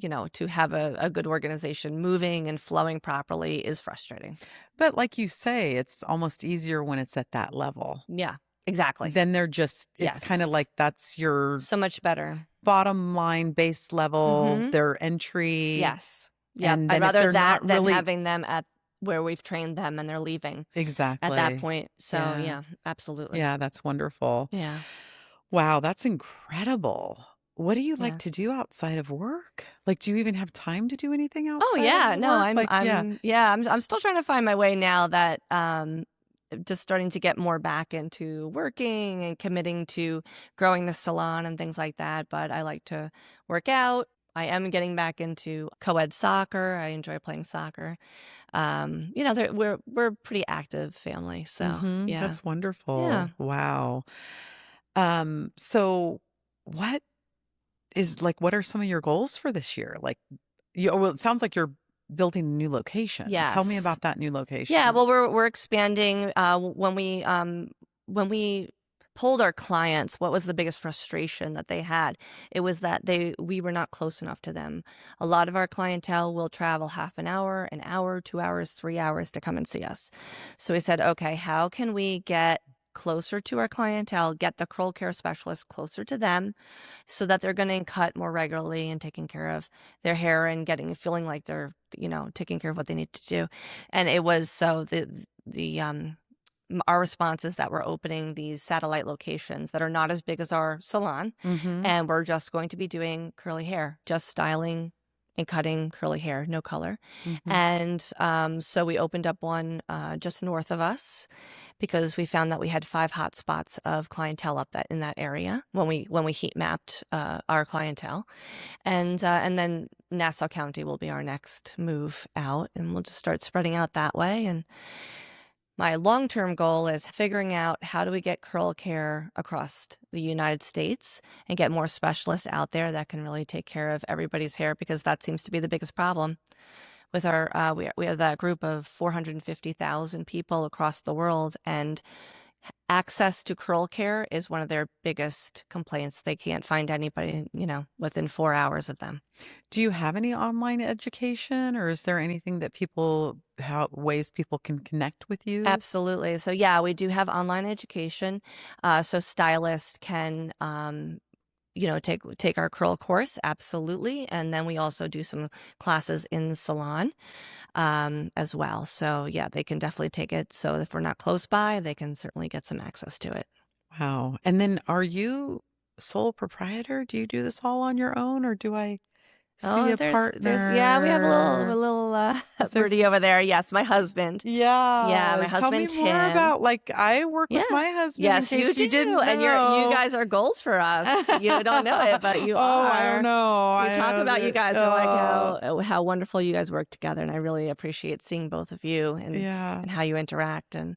have a good organization moving and flowing properly is frustrating. But like you say, it's almost easier when it's at that level. Yeah, exactly. Then it's kind of Yes. like that's your So much better. bottom line base level, Mhm. their entry. Yes. Yeah. And I'd then if rather they're that not than really having them at where we've trained them and they're leaving exactly at that point. So Yeah. yeah, absolutely. Yeah, that's wonderful. Yeah. Wow, that's incredible. What do you like Yeah. to do outside of work? Do you even have time to do anything outside Oh yeah, of no, work? I'm still trying to find my way now that just starting to get more back into working and committing to growing the salon and things like that. But I like to work out. I am getting back into co-ed soccer. I enjoy playing soccer. We're a pretty active family, so Mhm, yeah, that's wonderful. yeah. Wow. So what are some of your goals for this year? It sounds like you're building a new location. Tell me Yes. about that new location. Yeah, well, we're expanding. When we polled our clients, what was the biggest frustration that they had? It was that we were not close enough to them. A lot of our clientele will travel half an hour, 2 hours, 3 hours to come and see us. So we said, okay, how can we get closer to our clientele, get the curl care specialist closer to them so that they're getting cut more regularly and taking care of their hair and feeling like they're, taking care of what they need to do. And it was our response is that we're opening these satellite locations that are not as big as our salon. Mm-hmm. And we're just going to be doing curly hair, just styling and cutting curly hair, no color. Mm-hmm. And so we opened up one just north of us because we found that we had 5 hot spots of clientele in that area when we heat mapped our clientele. And then Nassau County will be our next move out, and we'll just start spreading out that way. And my long-term goal is figuring out how do we get curl care across the United States and get more specialists out there that can really take care of everybody's hair, because that seems to be the biggest problem with our we have that group of 450,000 people across the world, and access to curl care is one of their biggest complaints. They can't find anybody, within 4 hours of them. Do you have any online education, or is there anything that ways people can connect with you? Absolutely. So yeah, we do have online education. So stylists can, take our curl course. Absolutely. And then we also do some classes in the salon as well. So yeah, they can definitely take it. So if we're not close by, they can certainly get some access to it. Wow. And then are you sole proprietor? Do you do this all on your own, or do I see a partner? Yeah, we have a little birdie over there. Yes, my husband. Yeah. My Tell husband, me more Tim. about, I work with Yeah. my husband. Yes, in you case do. didn't know. And you guys are goals for us. You don't know it, but you Oh, are. I don't know. We talk about you guys. We're Oh. like how wonderful you guys work together, and I really appreciate seeing both of you and how you interact. And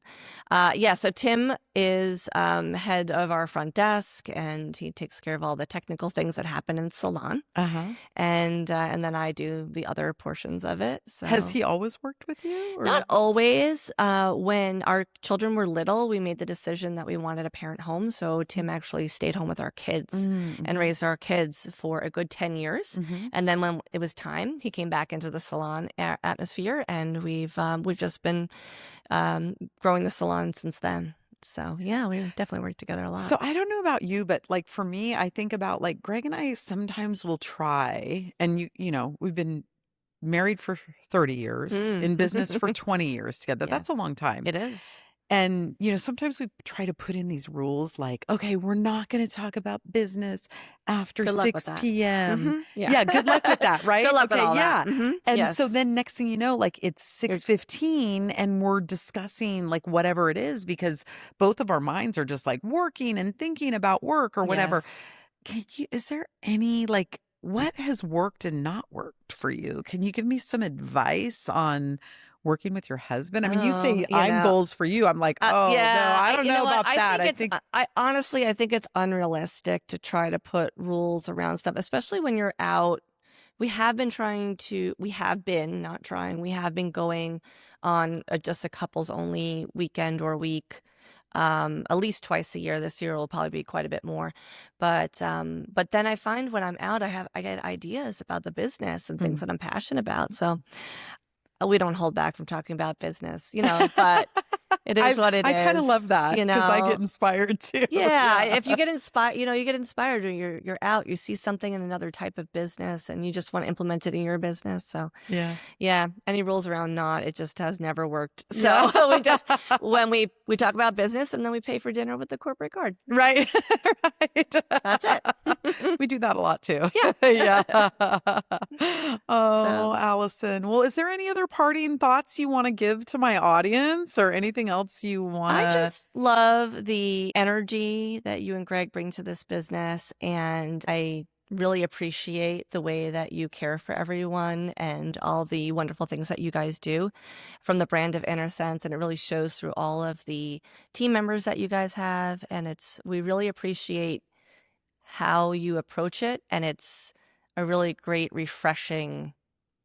so Tim is head of our front desk, and he takes care of all the technical things that happen in salon. Uh-huh. And then I do the other portions of it. So Has he always worked with you? Or not always. When our children were little, we made the decision that we wanted a parent home. So Tim actually stayed home with our kids Mm-hmm. and raised our kids for a good 10 years. Mm-hmm. And then when it was time, he came back into the salon atmosphere, and we've just been growing the salon since then. So yeah, we definitely work together a lot. So I don't know about you, but for me, I think about Greg and I sometimes will try, and we've been married for 30 years, in business for 20 years together. Yes. That's a long time. It is. And, sometimes we try to put in these rules okay, we're not going to talk about business after Good luck with 6 that. p.m. Yeah. good luck with that, right? Good luck with Okay, all yeah. that. And Yes. so then next thing you know, it's 6:15 and we're discussing whatever it is, because both of our minds are just working and thinking about work or whatever. Yes. Is there any what has worked and not worked for you? Can you give me some advice on working with your husband? I mean, you say I'm goals for you. I'm no, I don't know about that. I honestly, I think it's unrealistic to try to put rules around stuff, especially when you're out. We have been going on just a couples only weekend or week, at least twice a year. This year will probably be quite a bit more, but then I find when I'm out, I get ideas about the business and things that I'm passionate about. So we don't hold back from talking about business, but it is what it is. I kind of love that, because I get inspired too. Yeah, if you get inspired, you get inspired, or you're out, you see something in another type of business, and you just want to implement it in your business. So yeah. Any rules around it just has never worked. So we just when we talk about business, and then we pay for dinner with the corporate card. Right. That's it. We do that a lot too. Yeah. Oh, Allison. Well, is there any other parting thoughts you want to give to my audience, or anything else you want? I just love the energy that you and Greg bring to this business, and I really appreciate the way that you care for everyone and all the wonderful things that you guys do from the brand of Innersense, and it really shows through all of the team members that you guys have, and we really appreciate how you approach it, and it's a really great, refreshing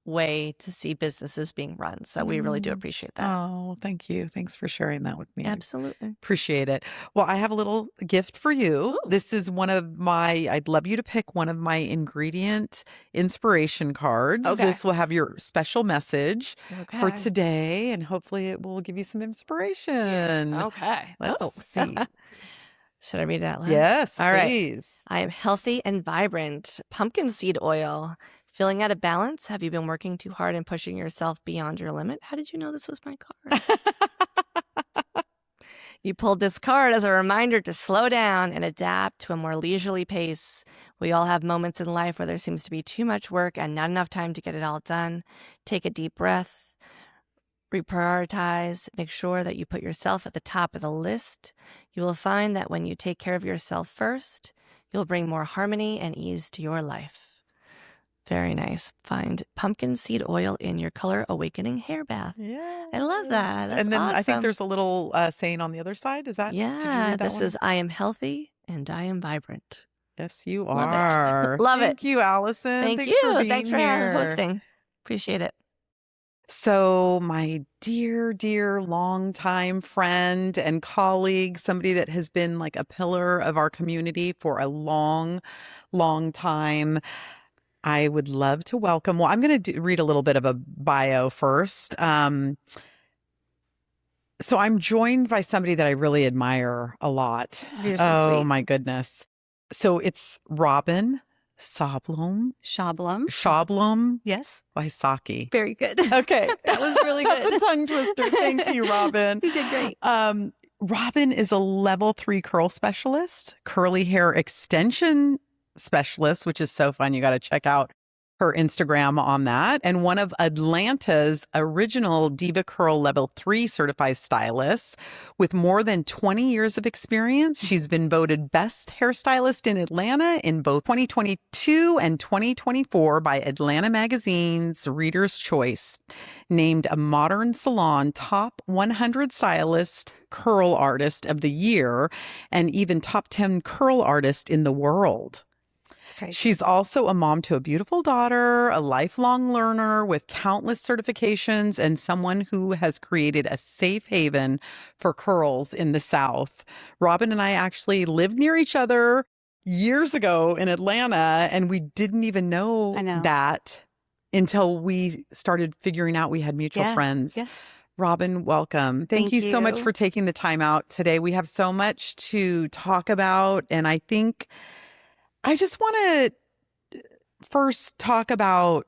way to see businesses being run. So we really do appreciate that. Oh, thank you. Thanks for sharing that with me. Absolutely. Appreciate it. Well, I have a little gift for you. Ooh. This is I'd love you to pick one of my ingredient inspiration cards. Okay. This will have your special message for Okay. today, and hopefully it will give you some inspiration. Okay. Let's see. Should I read it out loud? Yes, All right. please. I am healthy and vibrant. Pumpkin seed oil. Feeling out of balance? Have you been working too hard and pushing yourself beyond your limit? How did you know this was my card? You pulled this card as a reminder to slow down and adapt to a more leisurely pace. We all have moments in life where there seems to be too much work and not enough time to get it all done. Take a deep breath, reprioritize, make sure that you put yourself at the top of the list. You will find that when you take care of yourself first, you'll bring more harmony and ease to your life. Very nice. Find pumpkin seed oil in your Color Awakening hair bath. Yeah. I love that. That's And then I think awesome. there's a little saying on the other side. Is that? Did you Yeah, read that this one? is I am healthy and I am vibrant. Yes, you Love it. are. Love it. Thank you, Allison. Thank Thanks you. for being Thanks for here. hosting. Appreciate it. So my dear, dear longtime friend and colleague, somebody that has been like a pillar of our community for a long, long time, I would love to welcome. Well, I'm going to read a little bit of a bio first. So I'm joined by somebody that I really admire a lot. You're so Oh sweet. my goodness. So it's Robin Soblom. Shablum Yes. Wysocki. Very good. Okay. That was really That's good. a tongue twister. Thank you, Robin. You did great. Robin is a level 3 curl specialist, curly hair extension specialist, which is so fun. You got to check out her Instagram on that. And one of Atlanta's original Diva Curl Level 3 certified stylists with more than 20 years of experience. She's been voted best hairstylist in Atlanta in both 2022 and 2024 by Atlanta Magazine's Reader's Choice. Named a Modern Salon Top 100 Stylist Curl Artist of the Year and even Top 10 Curl Artist in the world. It's crazy. She's also a mom to a beautiful daughter, a lifelong learner with countless certifications, and someone who has created a safe haven for curls in the South. Robin and I actually lived near each other years ago in Atlanta, and we didn't even know that until we started figuring out we had mutual friends. Yes. Robin, welcome. Thank you so much for taking the time out today. We have so much to talk about, and I think I just want to first talk about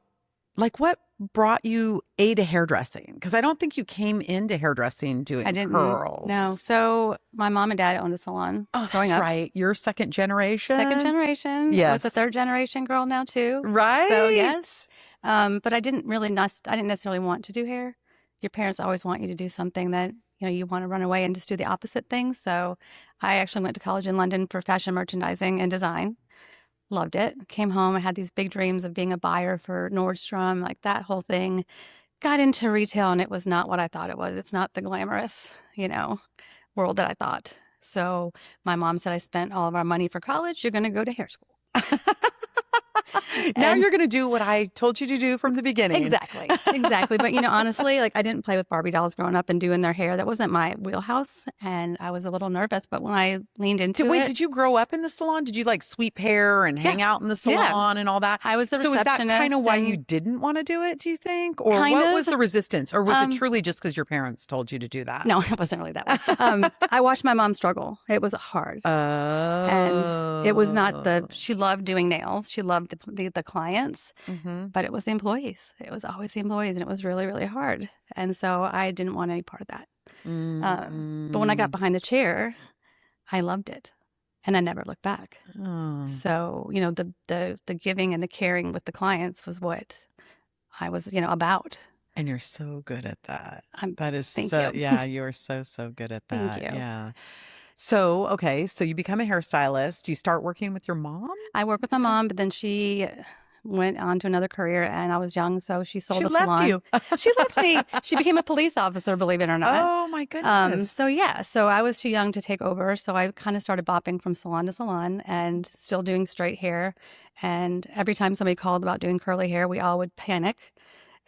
like what brought you to hairdressing, because I don't think you came into hairdressing doing curls. No. So my mom and dad owned a salon. Oh, growing that's up. right. You're second generation. Second generation. Yes. With a third generation girl now too. Right. So yes. But I didn't necessarily want to do hair. Your parents always want you to do something that you want to run away and just do the opposite thing. So I actually went to college in London for fashion merchandising and design. Loved it. Came home. I had these big dreams of being a buyer for Nordstrom, like that whole thing. Got into retail and it was not what I thought it was. It's not the glamorous, world that I thought. So my mom said, I spent all of our money for college. You're going to go to hair school. Now you're going to do what I told you to do from the beginning. Exactly. But, honestly, like I didn't play with Barbie dolls growing up and doing their hair. That wasn't my wheelhouse. And I was a little nervous. But when I leaned into it. Did you grow up in the salon? Did you like sweep hair and hang out in the salon and all that? I was the receptionist. So is that kind of why you didn't want to do it, do you think? Or what was the resistance? Or was it truly just because your parents told you to do that? No, it wasn't really that way. I watched my mom struggle. It was hard. And it was not she loved doing nails. She loved the clients, but it was the employees. It was always the employees, and it was really, really hard. And so I didn't want any part of that. But when I got behind the chair, I loved it, and I never looked back. So the giving and the caring with the clients was what I was about. And you're so good at that. Thank you. Yeah, you're so good at that. Thank you. Yeah. So, okay, so you become a hairstylist. You start working with your mom? I work with my mom, but then she went on to another career, and I was young, so she sold the salon. She left you. She left me. She became a police officer, believe it or not. Oh, my goodness. So I was too young to take over, so I kind of started bopping from salon to salon and still doing straight hair. And every time somebody called about doing curly hair, we all would panic.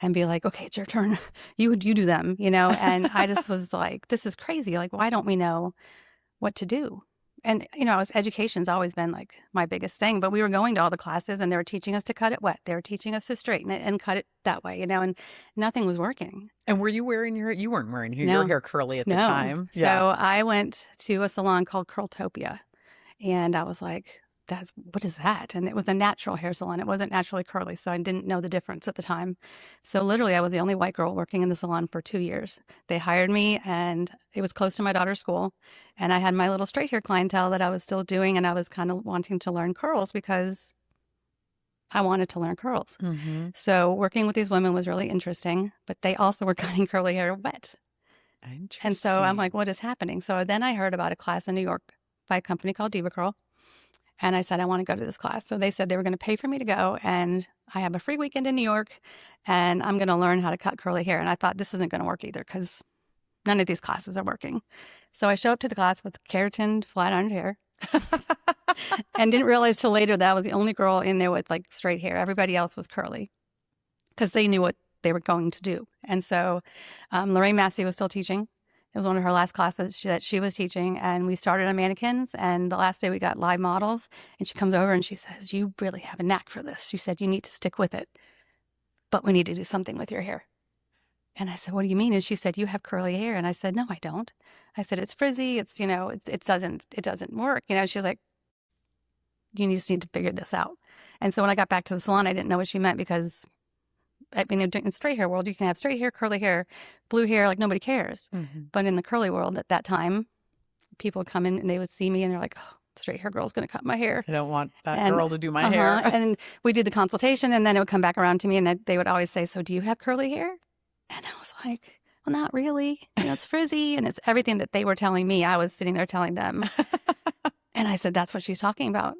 and be like, okay, it's your turn. You do them, And I just was like, this is crazy. Like, why don't we know what to do? And, education's always been like my biggest thing, but we were going to all the classes and they were teaching us to cut it wet. They were teaching us to straighten it and cut it that way, and nothing was working. And were you wearing you weren't wearing your No. hair curly at the No. time? So I went to a salon called Curltopia, and I was like, what is that? And it was a natural hair salon. It wasn't naturally curly, so I didn't know the difference at the time. So literally, I was the only white girl working in the salon for 2 years. They hired me, and it was close to my daughter's school. And I had my little straight hair clientele that I was still doing, and I was kind of wanting to learn curls because I wanted to learn curls. Mm-hmm. So working with these women was really interesting, but they also were cutting curly hair wet. Interesting. And so I'm like, what is happening? So then I heard about a class in New York by a company called Diva Curl. And I said, I want to go to this class. So they said they were going to pay for me to go. And I have a free weekend in New York and I'm going to learn how to cut curly hair. And I thought this isn't going to work either because none of these classes are working. So I show up to the class with keratined, flat ironed hair and didn't realize till later that I was the only girl in there with like straight hair. Everybody else was curly because they knew what they were going to do. And so Lorraine Massey was still teaching. It was one of her last classes that she was teaching, and we started on mannequins, and the last day we got live models, and she comes over and she says, you really have a knack for this. She said, you need to stick with it, but we need to do something with your hair. And I said, what do you mean? And she said, you have curly hair. And I said, no, I don't. I said, it's frizzy. It's, it doesn't work. She's like, you just need to figure this out. And so when I got back to the salon, I didn't know what she meant because in straight hair world, you can have straight hair, curly hair, blue hair, like nobody cares. Mm-hmm. But in the curly world at that time, people would come in and they would see me and they're like, oh, the straight hair girl's going to cut my hair. I don't want that girl to do my hair. And we did the consultation and then it would come back around to me and they would always say, so do you have curly hair? And I was like, well, not really. It's frizzy. And it's everything that they were telling me. I was sitting there telling them. And I said, that's what she's talking about.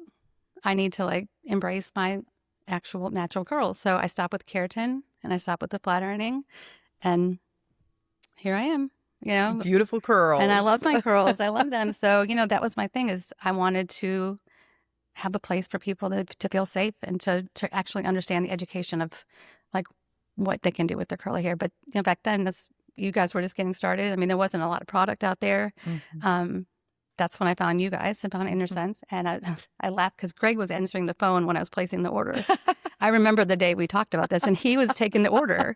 I need to embrace my actual natural curls. So I stopped with keratin and I stopped with the flat ironing and here I am, Beautiful curls. And I love my curls. I love them. So, that was my thing is I wanted to have a place for people to feel safe and to actually understand the education of what they can do with their curly hair. But back then, you guys were just getting started. I mean, there wasn't a lot of product out there. Mm-hmm. That's when I found you guys. I found Innersense. And I laughed because Greg was answering the phone when I was placing the order. I remember the day we talked about this and he was taking the order.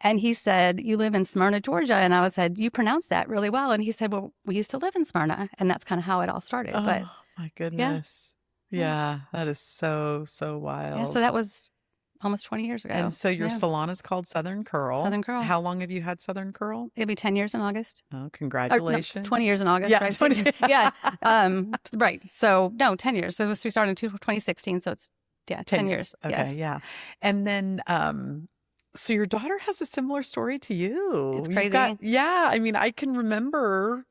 And he said, you live in Smyrna, Georgia. And I said, you pronounce that really well. And he said, well, we used to live in Smyrna. And that's kind of how it all started. Oh, but my goodness. Yeah, that is so wild. Yeah, so that was almost 20 years ago. And so your salon is called Southern Curl. Southern Curl. How long have you had Southern Curl? It'll be 10 years in August. Oh, congratulations. 20 years in August. Yeah, right? 20. Yeah. Right. So, no, 10 years. So we started in 2016. So it's, 10 years. Okay, yes. yeah. And then, so your daughter has a similar story to you. It's crazy. I mean, I can remember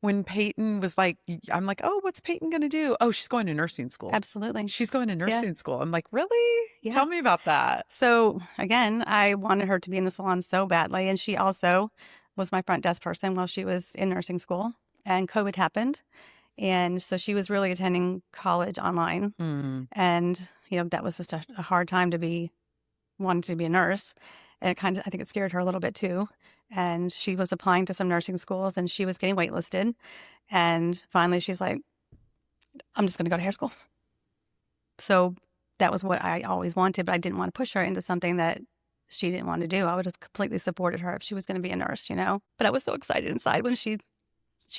when Peyton was like, I'm like, oh, what's Peyton going to do? Oh, she's going to nursing school. Absolutely. She's going to nursing school. I'm like, really? Yeah. Tell me about that. So again, I wanted her to be in the salon so badly. And she also was my front desk person while she was in nursing school. And COVID happened. And so she was really attending college online. Mm. And, that was just a hard time to be wanting to be a nurse. And I think it scared her a little bit too. And she was applying to some nursing schools and she was getting waitlisted. And finally she's like, I'm just going to go to hair school. So that was what I always wanted, but I didn't want to push her into something that she didn't want to do. I would have completely supported her if she was going to be a nurse, But I was so excited inside when she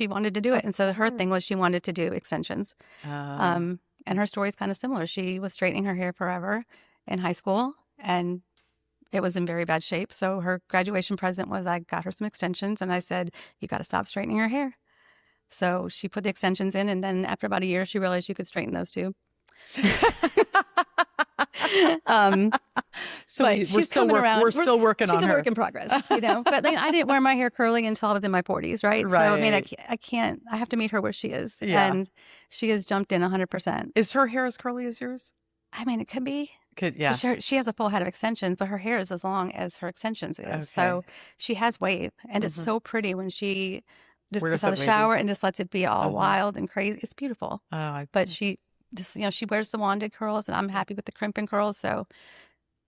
wanted to do it. And so her thing was she wanted to do extensions. And her story is kind of similar. She was straightening her hair forever in high school and it was in very bad shape. So her graduation present was I got her some extensions and I said, you got to stop straightening your hair. So she put the extensions in and then after about a year, she realized you could straighten those too. So we're still working on her. She's a work in progress, But I didn't wear my hair curly until I was in my 40s, right? So I mean, I can't. I have to meet her where she is, and she has jumped in 100%. Is her hair as curly as yours? I mean, it could be. Yeah. She has a full head of extensions, but her hair is as long as her extensions is. Okay. So she has wave, and it's so pretty when she just gets out of the shower and just lets it be all wild and crazy. It's beautiful. Oh, but she just, she wears the wanded curls, and I'm happy with the crimping curls. So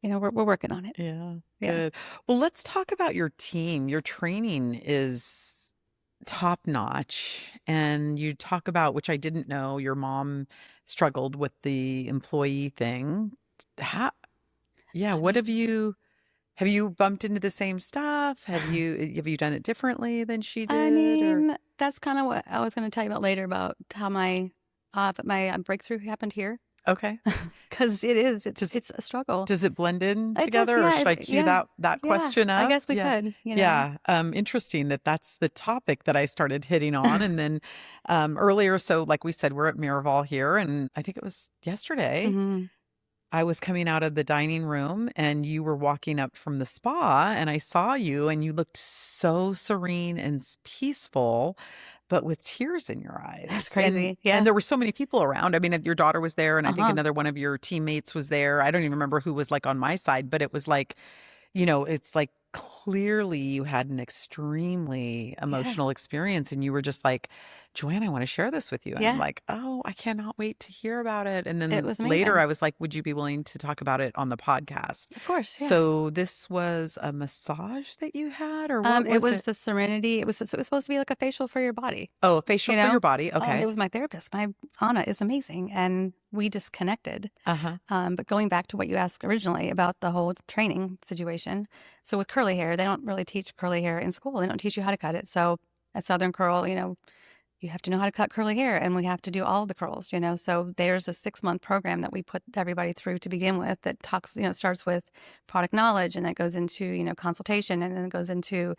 we're working on it. Yeah, Yeah. good. Well, let's talk about your team. Your training is top notch. And you talk about, which I didn't know, your mom struggled with the employee thing. How, yeah, what have you bumped into the same stuff? Have you done it differently than she I did? Or mean, that's kind of what I was going to tell you about later about how my breakthrough happened here. okay. Because it's a struggle. Does it blend in It does, together, or yeah, should I cue yeah, that yeah. question I up? guess we Yeah. could, Yeah. Interesting that that's the topic that I started hitting on. And then earlier, so like we said, we're at Miraval here, and I think it was yesterday. hmm I was coming out of the dining room and you were walking up from the spa, and I saw you and you looked so serene and peaceful, but with tears in your eyes. That's crazy. And Yeah. there were so many people around. I mean, your daughter was there, and I think Uh-huh. another one of your teammates was there. I don't even remember who was like on my side, but it was like, it's like clearly you had an extremely Yeah. emotional experience, and you were just like, Joanne, I want to share this with you. And I'm Yeah. like, oh, I cannot wait to hear about it. And It then was later amazing. I was like, would you be willing to talk about it on the podcast? Of course. Yeah. So this was a massage that you had, or what It was was it? the Serenity. It was supposed to be like a facial for your body. Oh, a facial You for know? your body. It Okay. was my therapist. My Anna is amazing, and we just connected. Uh-huh. But going back to what you asked originally about the whole training situation, so with curly hair, they don't really teach curly hair in school. They don't teach you how to cut it. So at Southern Curl, you have to know how to cut curly hair, and we have to do all the curls. So there's a 6-month program that we put everybody through to begin with that talks, starts with product knowledge, and then goes into, consultation, and then it goes into,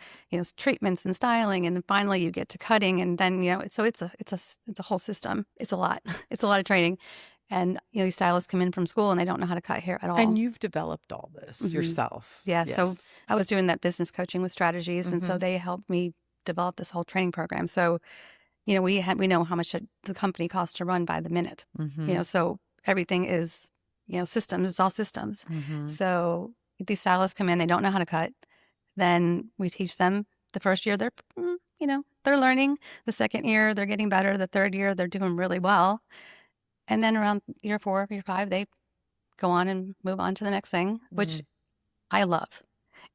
treatments and styling, and then finally you get to cutting, and then, so it's a whole system. It's a lot. It's a lot of training. And, these stylists come in from school and they don't know how to cut hair at all. And you've developed all this Mhm. yourself. Yeah. So Yes. I was doing that business coaching with strategies. And so Mhm. they helped me develop this whole training program. So, we know how much the company costs to run by the minute, Mhm. so everything is, systems. It's all systems. Mhm. So these stylists come in, they don't know how to cut. Then we teach them. The first year, they're learning. The second year, they're getting better. The third year, they're doing really well. And then around year 4, year 5, they go on and move on to the next thing, which I love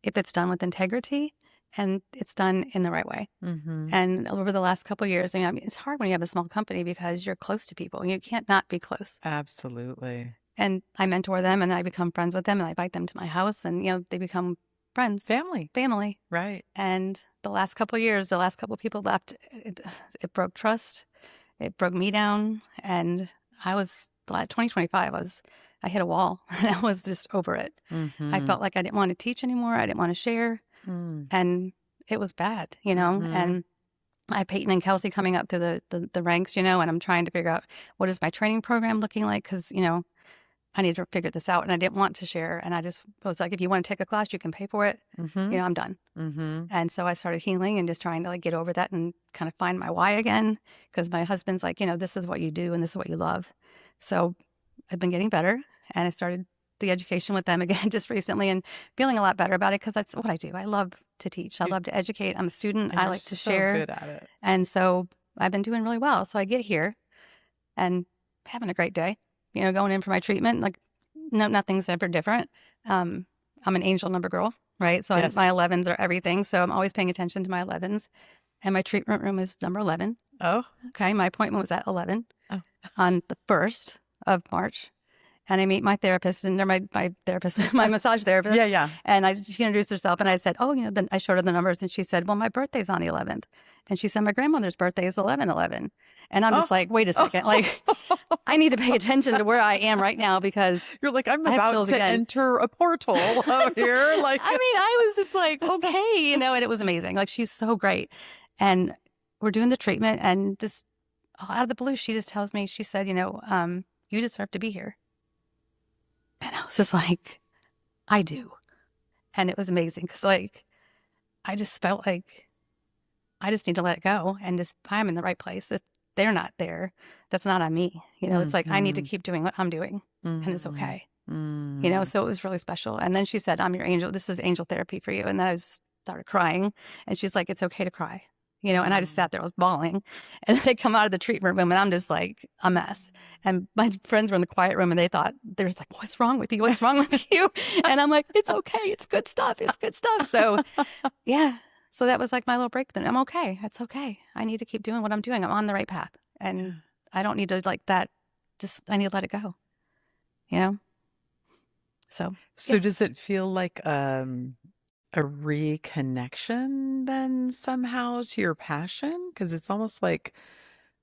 if it's done with integrity and it's done in the right way. Mhm. And over the last couple of years, it's hard when you have a small company because you're close to people. You can't not be close. Absolutely. And I mentor them, and I become friends with them, and I invite them to my house, and they become friends, Family. Right. And the last couple of years, the last couple of people left, it broke trust. It broke me down, and 2025 I hit a wall, and I was just over it. I felt like I didn't want to teach anymore. I didn't want to share. And it was bad, and I have Peyton and Kelsey coming up through the ranks, and I'm trying to figure out what is my training program looking like, because, I need to figure this out, and I didn't want to share. And I just was like, if you want to take a class, you can pay for it. I'm done. And so I started healing and just trying to get over that and kind of find my why again, because my husband's like, this is what you do and this is what you love. So I've been getting better, and I started the education with them again just recently, and feeling a lot better about it, because that's what I do. I love to teach. I love to educate. I'm a student. And I you're like to so share. good at it. And so I've been doing really well. So I get here and having a great day, going in for my treatment. Like, nothing's ever different. I'm an angel number girl, right? So Yes. my 11s are everything. So I'm always paying attention to my 11s. And my treatment room is number 11. Oh. Okay. My appointment was at 11 Oh. on the 1st of March. And I meet my therapist, and they're my therapist, my massage therapist. Yeah. And she introduced herself, and I said, then I showed her the numbers, and she said, well, my birthday's on the 11th. And she said, my grandmother's birthday is 11/11. And I'm just like, wait a second. Like, I need to pay attention to where I am right now, because You're like, I'm I have about chills to again. enter a portal out here. Like, I was just like, okay, and it was amazing. Like, she's so great. And we're doing the treatment, and just out of the blue, she just tells me, she said, you deserve to be here. And I was just like, I do. And it was amazing, because I just felt like I just need to let it go, and just, I'm in the right place. If they're not there, that's not on me. It's like, I need to keep doing what I'm doing, and it's okay. So it was really special. And then she said, I'm your angel. This is angel therapy for you. And then I just started crying, and she's like, it's okay to cry. and I just sat there, I was bawling. And they come out of the treatment room and I'm just like a mess. And my friends were in the quiet room and they thought, they were just like, what's wrong with you? What's wrong with you? And I'm like, it's okay. It's good stuff. It's good stuff. So yeah. So that was like my little breakthrough. I'm okay. It's okay. I need to keep doing what I'm doing. I'm on the right path. And I don't need to like that. Just, I need to let it go, So does it feel like a reconnection then somehow to your passion? Because it's almost like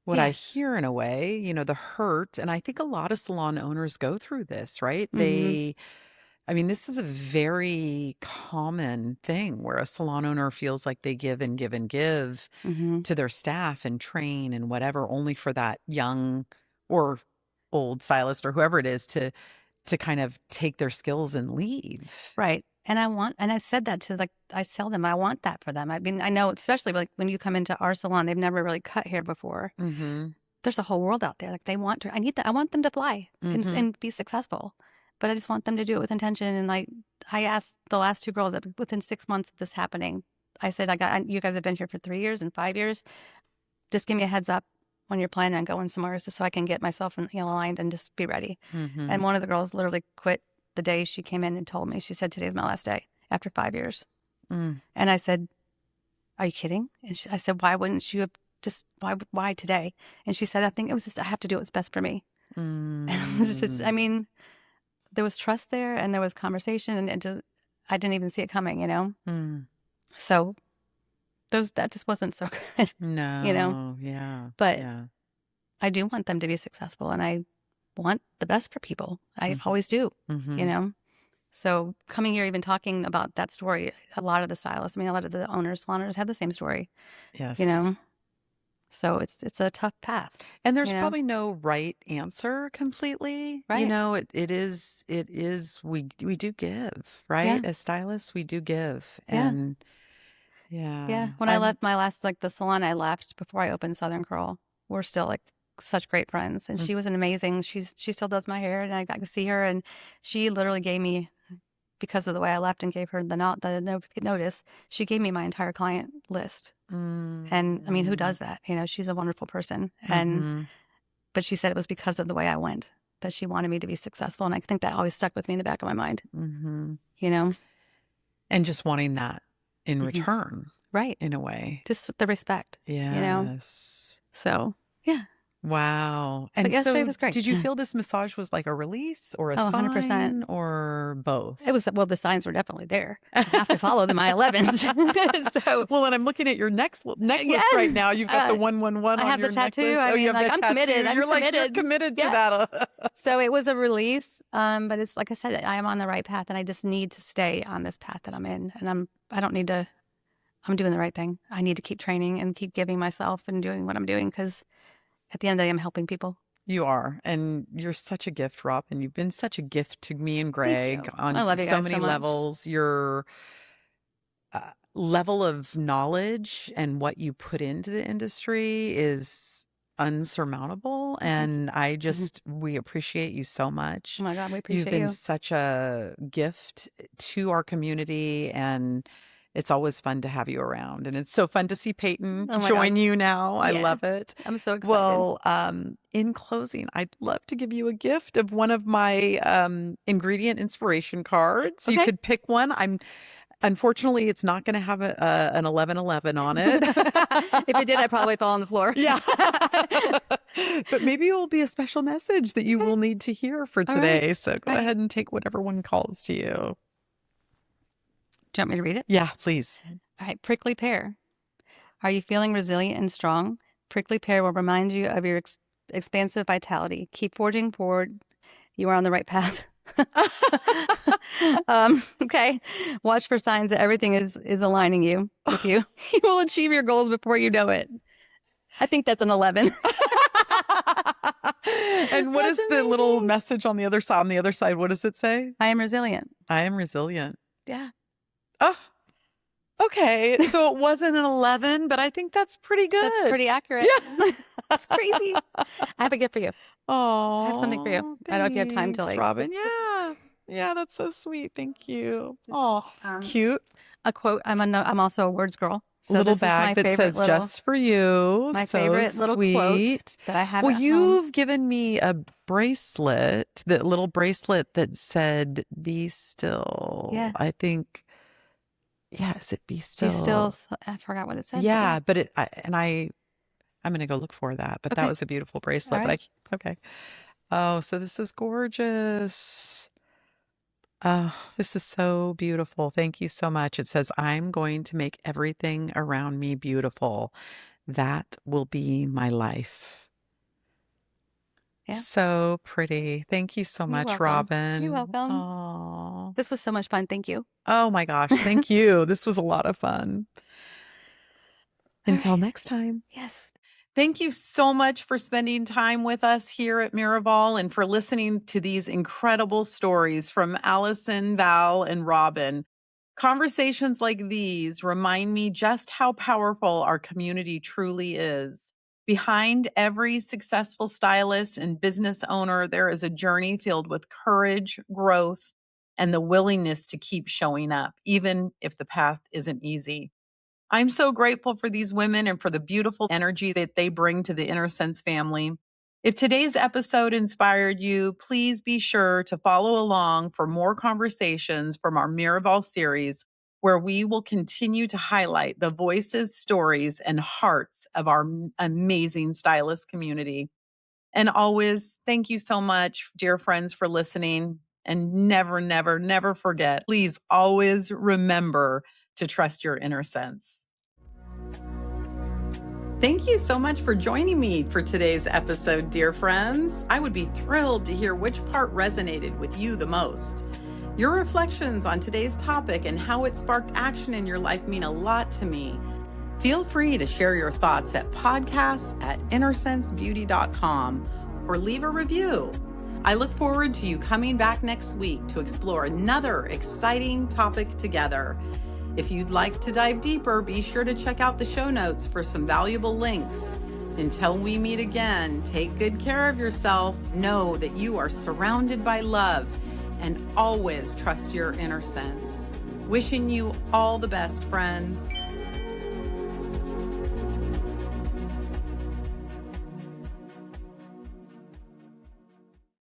what I hear in a way, the hurt. And I think a lot of salon owners go through this, right? This is a very common thing where a salon owner feels like they give and give and give to their staff and train and whatever, only for that young or old stylist or whoever it is to kind of take their skills and leave. Right. And I said that to I tell them, I want that for them. I mean, I know, especially like when you come into our salon, they've never really cut hair before. There's a whole world out there. Like they want to, I want them to fly and be successful, but I just want them to do it with intention. And I asked the last 2 girls that within 6 months of this happening, I said, you guys have been here for 3 years and 5 years. Just give me a heads up when you're planning on going somewhere just so I can get myself aligned and just be ready. And one of the girls literally quit the day she came in and told me. She said, today's my last day after 5 years. And I said, are you kidding? And I said, why wouldn't you have just, why today? And she said, I think it was just, I have to do what's best for me. And it was just, there was trust there and there was conversation and I didn't even see it coming, So that just wasn't so good. No. Yeah. But I do want them to be successful and I want the best for people. I always do, So coming here, even talking about that story, a lot of the stylists, a lot of the salon owners have the same story. Yes. So it's a tough path. And there's probably no right answer completely. Right. It is, we do give, right? As stylists, we do give. And yeah. When I left my last, the salon I left before I opened Southern Curl, we're still such great friends. And she was an amazing, she still does my hair and I got to see her and she literally gave me, because of the way I left and gave her the notice, she gave me my entire client list. And who does that? She's a wonderful person. And, but she said it was because of the way I went that she wanted me to be successful. And I think that always stuck with me in the back of my mind, And just wanting that in return. Right. In a way. Just the respect. Yes. So, yeah. Wow. And but yesterday was great. Did you feel this massage was like a release or a sign 100%. Or both? It was, the signs were definitely there. I have to follow them, my 11s. So, well, and I'm looking at your necklace right now. You've got the 111 I on have your the tattoo. necklace. I'm committed. You're committed to that. So it was a release. But it's like I said, I am on the right path and I just need to stay on this path that I'm in. And I'm doing the right thing. I need to keep training and keep giving myself and doing what I'm doing because at the end of the day, I'm helping people. You are. And you're such a gift, Rob. And you've been such a gift to me and Greg on so many levels. Your level of knowledge and what you put into the industry is unsurmountable. And we appreciate you so much. Oh my God, we appreciate you. You've been such a gift to our community and it's always fun to have you around. And it's so fun to see Peyton join you now. I love it. I'm so excited. Well, in closing, I'd love to give you a gift of one of my ingredient inspiration cards. Okay. You could pick one. Unfortunately, it's not going to have an 1111 on it. If it did, I'd probably fall on the floor. Yeah. But maybe it will be a special message that you will need to hear for today. Right. So go ahead and take whatever one calls to you. Do you want me to read it? Yeah, please. All right. Prickly pear. Are you feeling resilient and strong? Prickly pear will remind you of your expansive vitality. Keep forging forward. You are on the right path. Okay. Watch for signs that everything is aligning you with you. You will achieve your goals before you know it. I think that's an 11. And what is the little message on the other side? On the other side, what does it say? I am resilient. I am resilient. Yeah. Oh, okay. So it wasn't an 11, but I think that's pretty good. That's pretty accurate. Yeah. That's crazy. I have a gift for you. Oh, I have something for you. Thanks, I don't know if you have time to Robin. Yeah. Yeah, that's so sweet. Thank you. Oh, cute. A quote. I'm also a words girl. So little this is my bag that favorite says little- just for you. My So favorite little sweet. quote that I have Well, at home. you've given me a bracelet, that little bracelet that said "Be still." Yeah. I think, yeah, is it "Be still"? Be still. I forgot what it said. but Yeah, but I'm gonna go look for that. But that Okay. was a beautiful bracelet. All But okay. Oh, so this is gorgeous. Oh, this is so beautiful. Thank you so much. It says, "I'm going to make everything around me beautiful. That will be my life." Yeah. So pretty. Thank you so You're much, welcome. Robin. You're welcome. Oh. This was so much fun. Thank you. Oh my gosh. Thank you. This was a lot of fun. All Until right. next time. Yes. Thank you so much for spending time with us here at Miraval and for listening to these incredible stories from Allison, Val, and Robin. Conversations like these remind me just how powerful our community truly is. Behind every successful stylist and business owner, there is a journey filled with courage, growth, and the willingness to keep showing up, even if the path isn't easy. I'm so grateful for these women and for the beautiful energy that they bring to the Innersense family. If today's episode inspired you, please be sure to follow along for more conversations from our Miraval series, where we will continue to highlight the voices, stories, and hearts of our amazing stylist community. And always, thank you so much, dear friends, for listening. And never, never, never forget, please always remember to trust your inner sense. Thank you so much for joining me for today's episode, dear friends. I would be thrilled to hear which part resonated with you the most. Your reflections on today's topic and how it sparked action in your life mean a lot to me. Feel free to share your thoughts at podcasts@innersensebeauty.com or leave a review. I look forward to you coming back next week to explore another exciting topic together. If you'd like to dive deeper, be sure to check out the show notes for some valuable links. Until we meet again, take good care of yourself. Know that you are surrounded by love and always trust your inner sense. Wishing you all the best, friends.